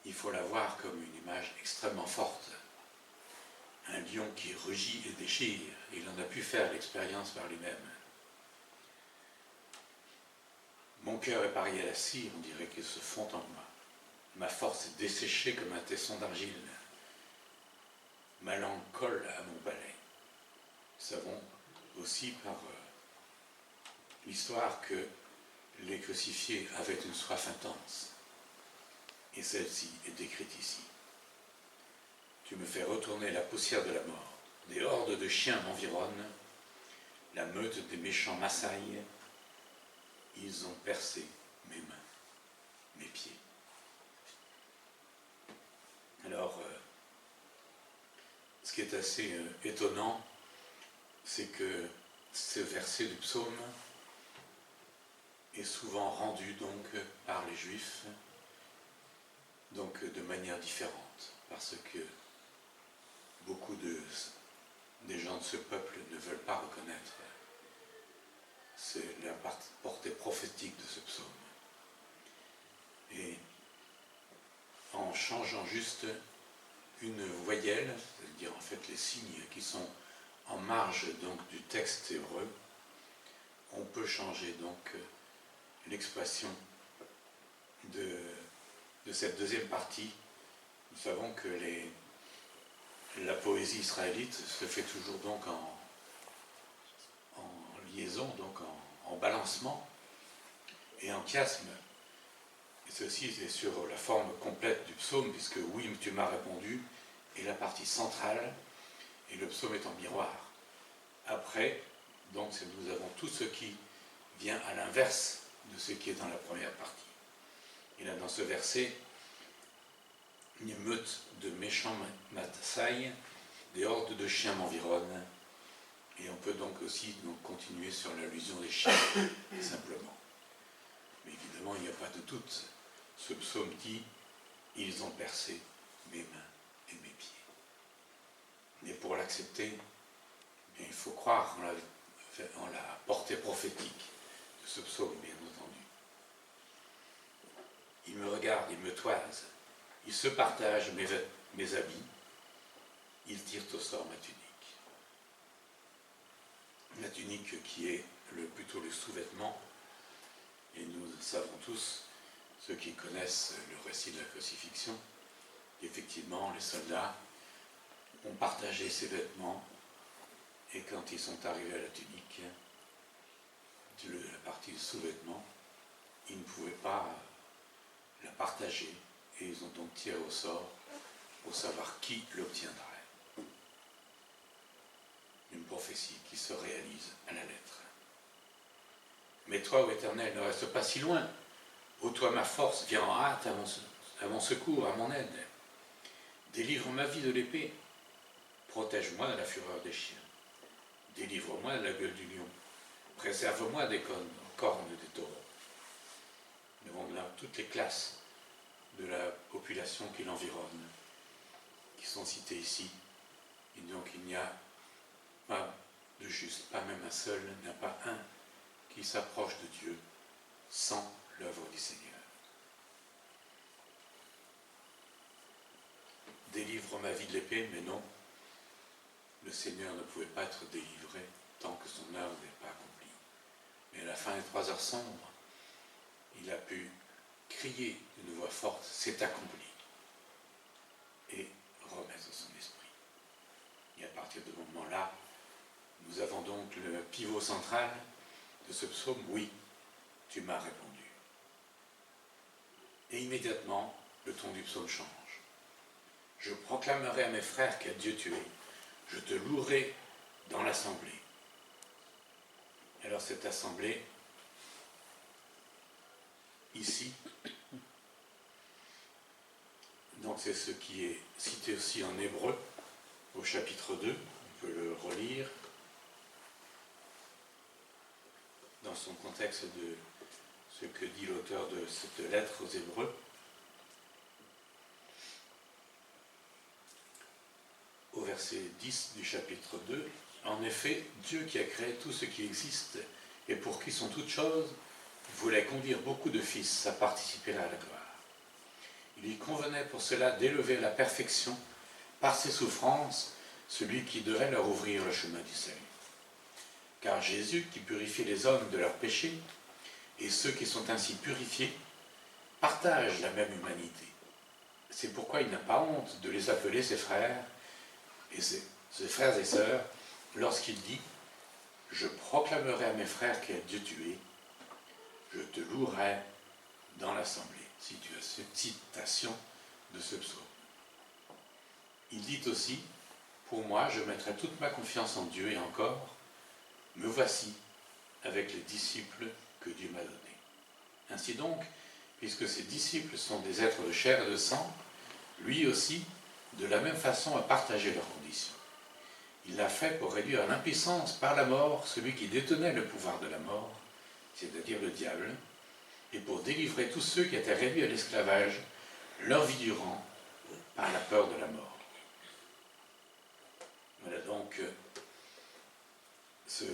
il faut la voir comme une image extrêmement forte. Un lion qui rugit et déchire, il en a pu faire l'expérience par lui-même. Mon cœur est pareil à la cire, on dirait qu'il se fond en moi. Ma force est desséchée comme un tesson d'argile. Ma langue colle à mon palais. Nous savons aussi par l'histoire que les crucifiés avaient une soif intense. Et celle-ci est décrite ici. Tu me fais retourner la poussière de la mort. Des hordes de chiens m'environnent. La meute des méchants m'assaille. Ils ont percé mes mains, mes pieds. Alors, ce qui est assez étonnant, c'est que ce verset du psaume est souvent rendu donc par les Juifs donc de manière différente, parce que beaucoup des gens de ce peuple ne veulent pas reconnaître la portée prophétique de ce psaume. Et en changeant juste une voyelle, c'est-à-dire en fait les signes qui sont en marge donc du texte hébreu, on peut changer donc l'expression de cette deuxième partie. Nous savons que la poésie israélite se fait toujours donc en liaison, donc en balancement et en chiasme. Et ceci est sur la forme complète du psaume, puisque oui, tu m'as répondu est la partie centrale et le psaume est en miroir. Après, donc nous avons tout ce qui vient à l'inverse de ce qui est dans la première partie. Et là, dans ce verset, une meute de méchants m'assaillent, des hordes de chiens m'environnent. Et on peut donc aussi continuer sur l'allusion des chiens, simplement. Mais évidemment, il n'y a pas de doute. Ce psaume dit « Ils ont percé mes mains et mes pieds ». Mais pour l'accepter, il faut croire en la portée prophétique de ce psaume, bien entendu. Il me regarde, il me toise, il se partage mes habits, il tire au sort ma tunique. La tunique qui est plutôt le sous-vêtement, et nous savons tous, ceux qui connaissent le récit de la crucifixion, qu'effectivement les soldats ont partagé ces vêtements, et quand ils sont arrivés à la tunique, la partie du sous-vêtement, ils ne pouvaient pas la partager, et ils ont donc tiré au sort pour savoir qui l'obtiendrait. Une prophétie qui se réalise à la lettre. Mais toi, ô Éternel, ne reste pas si loin. Ô toi, ma force, viens en hâte à mon secours, à mon aide. Délivre ma vie de l'épée. Protège-moi de la fureur des chiens. Délivre-moi de la gueule du lion. Préserve-moi des cornes des taureaux. Nous avons là toutes les classes de la population qui l'environne, qui sont citées ici. Et donc il n'y a pas de juste, pas même un seul, il n'y a pas un qui s'approche de Dieu sans l'œuvre du Seigneur. Délivre ma vie de l'épée, mais non, le Seigneur ne pouvait pas être délivré tant que son œuvre n'est pas accomplie. Mais à la fin des 3 heures sombres, il a pu crier d'une voix forte, c'est accompli, et remettre son esprit. Et à partir de ce moment-là, nous avons donc le pivot central de ce psaume, oui, tu m'as répondu. Et immédiatement, le ton du psaume change. Je proclamerai à mes frères quel Dieu tu es. Je te louerai dans l'assemblée. Alors cette assemblée, ici, donc c'est ce qui est cité aussi en hébreu, au chapitre 2, on peut le relire, dans son contexte de ce que dit l'auteur de cette lettre aux Hébreux. Au verset 10 du chapitre 2, en effet, Dieu qui a créé tout ce qui existe et pour qui sont toutes choses, voulait conduire beaucoup de fils à participer à la gloire. Il lui convenait pour cela d'élever à la perfection, par ses souffrances, celui qui devait leur ouvrir le chemin du salut. Car Jésus, qui purifie les hommes de leurs péchés, et ceux qui sont ainsi purifiés, partagent la même humanité. C'est pourquoi il n'a pas honte de les appeler ses frères et ses frères et sœurs, lorsqu'il dit « Je proclamerai à mes frères quel Dieu tu es, je te louerai dans l'assemblée ». Citation de ce psaume. Il dit aussi « Pour moi, je mettrai toute ma confiance en Dieu et encore, me voici avec les disciples que Dieu m'a donnés. » Ainsi donc, puisque ses disciples sont des êtres de chair et de sang, lui aussi, de la même façon, a partagé leurs conditions. Il l'a fait pour réduire à l'impuissance par la mort celui qui détenait le pouvoir de la mort, c'est-à-dire le diable, et pour délivrer tous ceux qui étaient réduits à l'esclavage leur vie durant par la peur de la mort. Voilà donc ce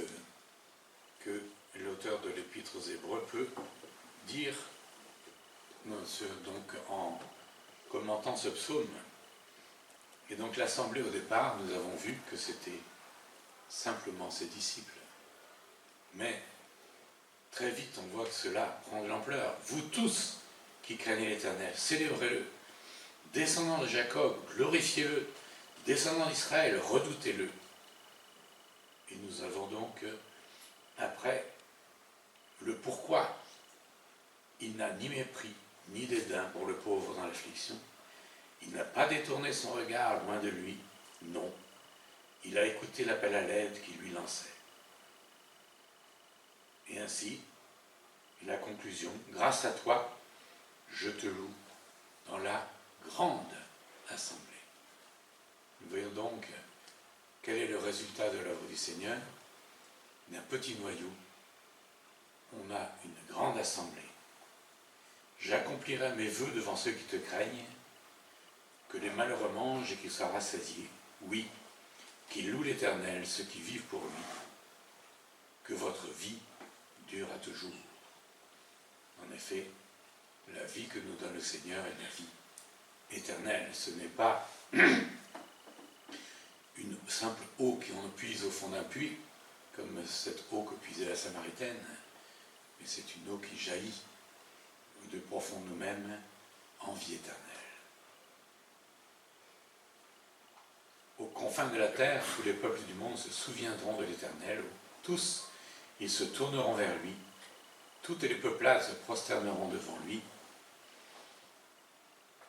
que l'auteur de l'Épître aux Hébreux peut dire donc en commentant ce psaume. Et donc l'assemblée au départ, nous avons vu que c'était simplement ses disciples. Mais très vite on voit que cela prend de l'ampleur. Vous tous qui craignez l'Éternel, célébrez-le. Descendants de Jacob, glorifiez-le. Descendants d'Israël, redoutez-le. Et nous avons donc après le pourquoi. Il n'a ni mépris, ni dédain pour le pauvre dans l'affliction. Il n'a pas détourné son regard loin de lui, non. Il a écouté l'appel à l'aide qui lui lançait. Et ainsi, la conclusion, grâce à toi, je te loue dans la grande assemblée. Nous voyons donc quel est le résultat de l'œuvre du Seigneur. D'un petit noyau, on a une grande assemblée. J'accomplirai mes vœux devant ceux qui te craignent, que les malheureux mangent et qu'ils soient rassasiés. Oui, qu'ils louent l'Éternel, ceux qui vivent pour lui. Que votre vie dure à toujours. En effet, la vie que nous donne le Seigneur est la vie éternelle. Ce n'est pas une simple eau qu'on puise au fond d'un puits, comme cette eau que puisait la Samaritaine, mais c'est une eau qui jaillit de profond de nous-mêmes en vie éternelle. Aux confins de la terre, tous les peuples du monde se souviendront de l'Éternel. Tous, ils se tourneront vers lui. Toutes les peuplades se prosterneront devant lui,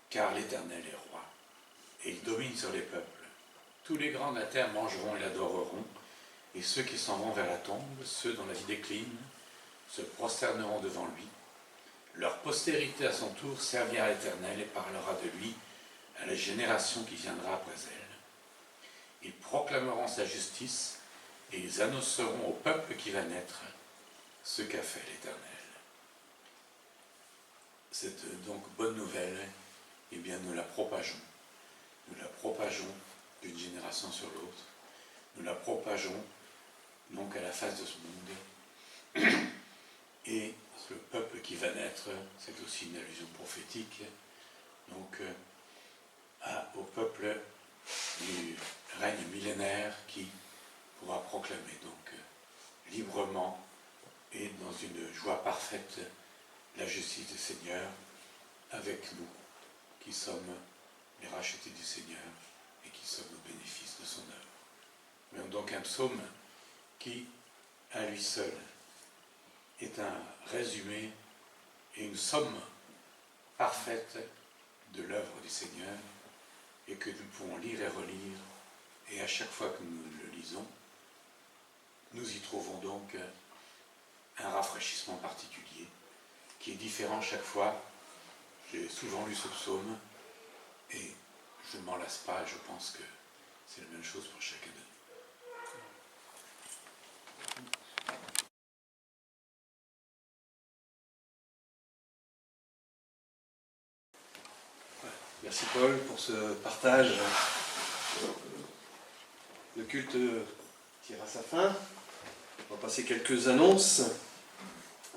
car l'Éternel est roi, et il domine sur les peuples. Tous les grands de la terre mangeront et l'adoreront, et ceux qui s'en vont vers la tombe, ceux dont la vie décline, se prosterneront devant lui. Leur postérité à son tour servira à l'Éternel et parlera de lui à la génération qui viendra après elle. Ils proclameront sa justice et ils annonceront au peuple qui va naître ce qu'a fait l'Éternel. Cette donc bonne nouvelle, eh bien nous la propageons. Nous la propageons d'une génération sur l'autre. Nous la propageons donc à la face de ce monde. Et le peuple qui va naître, c'est aussi une allusion prophétique, donc au peuple du règne millénaire qui pourra proclamer donc librement et dans une joie parfaite la justice du Seigneur avec nous qui sommes les rachetés du Seigneur et qui sommes au bénéfice de son œuvre. Mais donc un psaume qui, à lui seul, est un résumé et une somme parfaite de l'œuvre du Seigneur et que nous pouvons lire et relire, et à chaque fois que nous le lisons, nous y trouvons donc un rafraîchissement particulier qui est différent chaque fois. J'ai souvent lu ce psaume et je ne m'en lasse pas et je pense que c'est la même chose pour chacun de nous. Merci Paul pour ce partage. Le culte tire à sa fin. On va passer quelques annonces.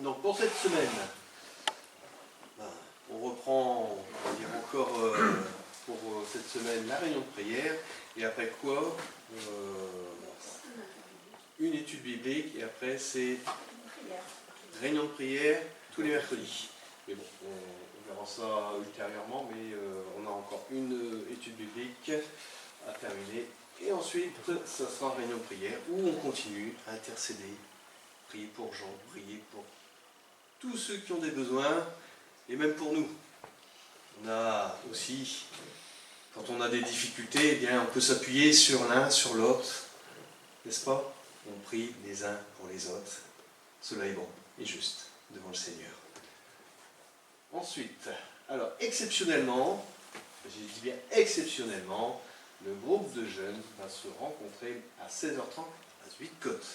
Donc pour cette semaine, on reprend, on va dire encore pour cette semaine la réunion de prière, et après quoi une étude biblique, et après c'est réunion de prière tous les mercredis. Mais bon, on verra ça ultérieurement, mais on a encore une étude biblique à terminer. Et ensuite, ça sera réunion de prière où on continue à intercéder, prier pour Jean, prier pour tous ceux qui ont des besoins, et même pour nous. On a aussi, quand on a des difficultés, eh bien, on peut s'appuyer sur l'un, sur l'autre, n'est-ce pas? On prie les uns pour les autres. Cela est bon et juste devant le Seigneur. Ensuite, alors exceptionnellement, j'ai dit bien exceptionnellement, le groupe de jeunes va se rencontrer à 16h30 à Zuidcote.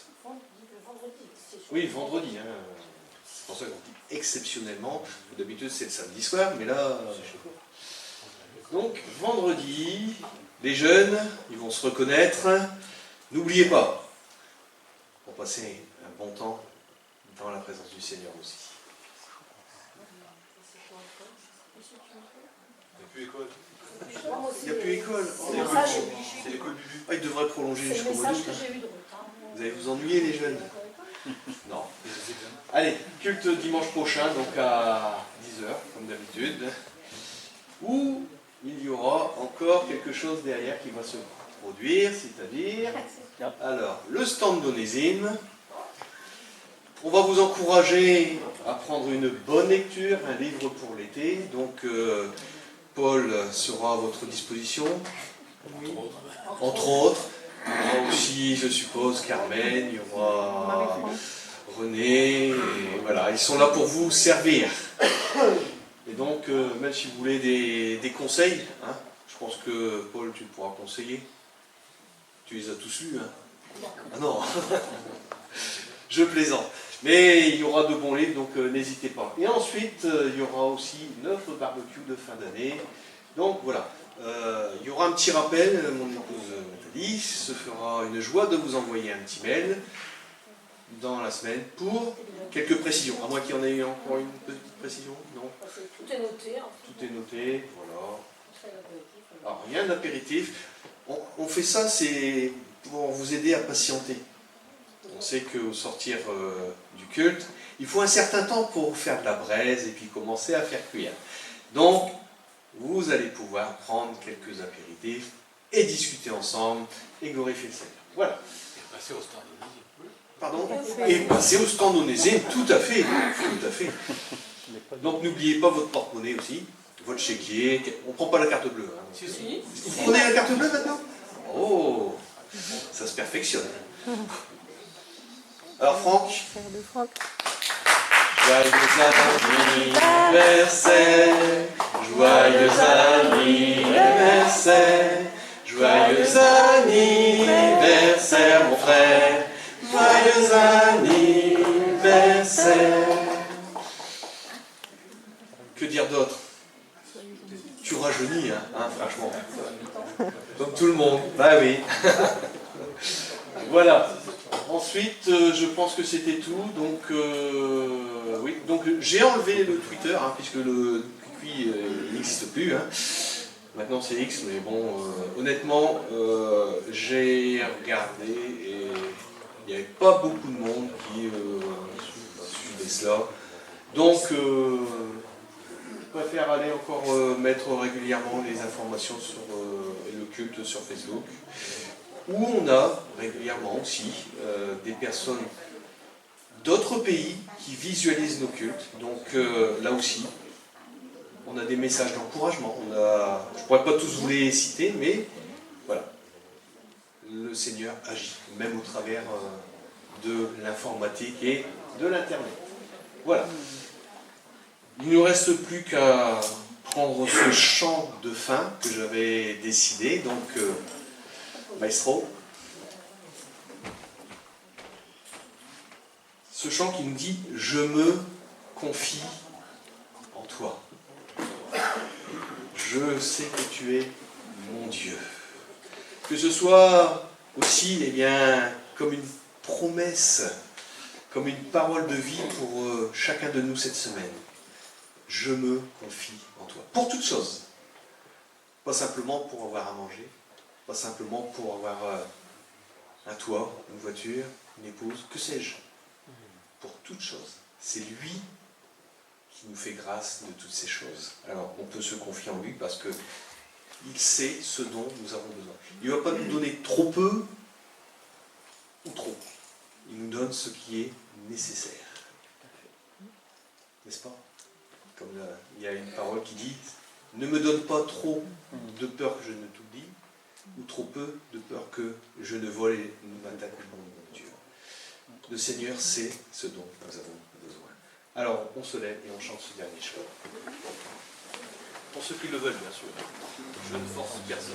Oui, vendredi. Hein. C'est pour ça qu'on dit exceptionnellement. D'habitude, c'est le samedi soir, mais là, je sais pas. Donc, vendredi, les jeunes, ils vont se reconnaître. N'oubliez pas, pour passer un bon temps dans la présence du Seigneur aussi. Il n'y a plus école. Il n'y a plus école. C'est l'école du but. Ah, il devrait prolonger jusqu'au mois d'août. Vous allez vous ennuyer, les jeunes? Non. Allez, culte dimanche prochain, donc à 10h, comme d'habitude, où il y aura encore quelque chose derrière qui va se produire, c'est-à-dire, alors, le stand d'Onésime. On va vous encourager à prendre une bonne lecture, un livre pour l'été. Donc, Paul sera à votre disposition, entre autres. Il y aura aussi, je suppose, Carmen, il y aura René, et voilà, ils sont là pour vous servir. Et donc, même si vous voulez des conseils, hein, je pense que Paul, tu pourras conseiller. Tu les as tous lus, hein? Ah non, je plaisante. Mais il y aura de bons livres, donc n'hésitez pas. Et ensuite, il y aura aussi notre barbecue de fin d'année. Donc voilà, il y aura un petit rappel, mon épouse Nathalie se fera une joie de vous envoyer un petit mail dans la semaine pour quelques précisions. À moins qu'il y en ait eu encore une petite précision, non? Tout est noté. Tout est noté, voilà. Alors rien d'apéritif. On fait ça, c'est pour vous aider à patienter. On sait qu'au sortir du culte, il faut un certain temps pour faire de la braise et puis commencer à faire cuire. Donc, vous allez pouvoir prendre quelques apéritifs et discuter ensemble et glorifier le Seigneur. Voilà. Et passer au stand d'Onésime. Pardon? Et passer au stand d'Onésime, tout à fait. Tout à fait. Donc, n'oubliez pas votre porte-monnaie aussi, votre chéquier. On ne prend pas la carte bleue. Hein. Si, si. Vous prenez la carte bleue maintenant? Oh, ça se perfectionne. Alors Franck, joyeux anniversaire, joyeux anniversaire, joyeux anniversaire mon frère, joyeux anniversaire. Que dire d'autre? Tu rajeunis, hein, franchement. Comme tout le monde. Bah oui. Voilà. Ensuite, je pense que c'était tout. Donc, oui. Donc, j'ai enlevé le Twitter, hein, puisque le QI n'existe plus. Hein. Maintenant, c'est X, mais bon, honnêtement, j'ai regardé et il n'y avait pas beaucoup de monde qui suivait cela. Donc, je préfère aller encore mettre régulièrement les informations sur le culte sur Facebook, où on a régulièrement aussi des personnes d'autres pays qui visualisent nos cultes. Donc là aussi, on a des messages d'encouragement. Je ne pourrais pas tous vous les citer, mais voilà. Le Seigneur agit, même au travers de l'informatique et de l'Internet. Voilà. Il ne nous reste plus qu'à prendre ce chant de fin que j'avais décidé. Donc, Maestro. Ce chant qui nous dit « Je me confie en toi. Je sais que tu es mon Dieu. » Que ce soit aussi, eh bien, comme une promesse, comme une parole de vie pour chacun de nous cette semaine. Je me confie en toi. Pour toutes choses. Pas simplement pour avoir à manger, pas simplement pour avoir un toit, une voiture, une épouse, que sais-je. Pour toutes choses. C'est lui qui nous fait grâce de toutes ces choses. Alors, on peut se confier en lui parce que il sait ce dont nous avons besoin. Il ne va pas nous donner trop peu ou trop. Il nous donne ce qui est nécessaire. N'est-ce pas? Comme il y a une parole qui dit « Ne me donne pas trop de peur que je ne t'oublie, ou trop peu de peur que je ne vole et ne m'attaque mon Dieu. » Le Seigneur sait ce dont nous avons besoin. Alors, on se lève et on chante ce dernier chant. Pour ceux qui le veulent, bien sûr. Je ne force personne.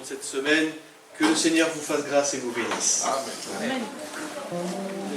Cette semaine, que le Seigneur vous fasse grâce et vous bénisse. Amen. Amen.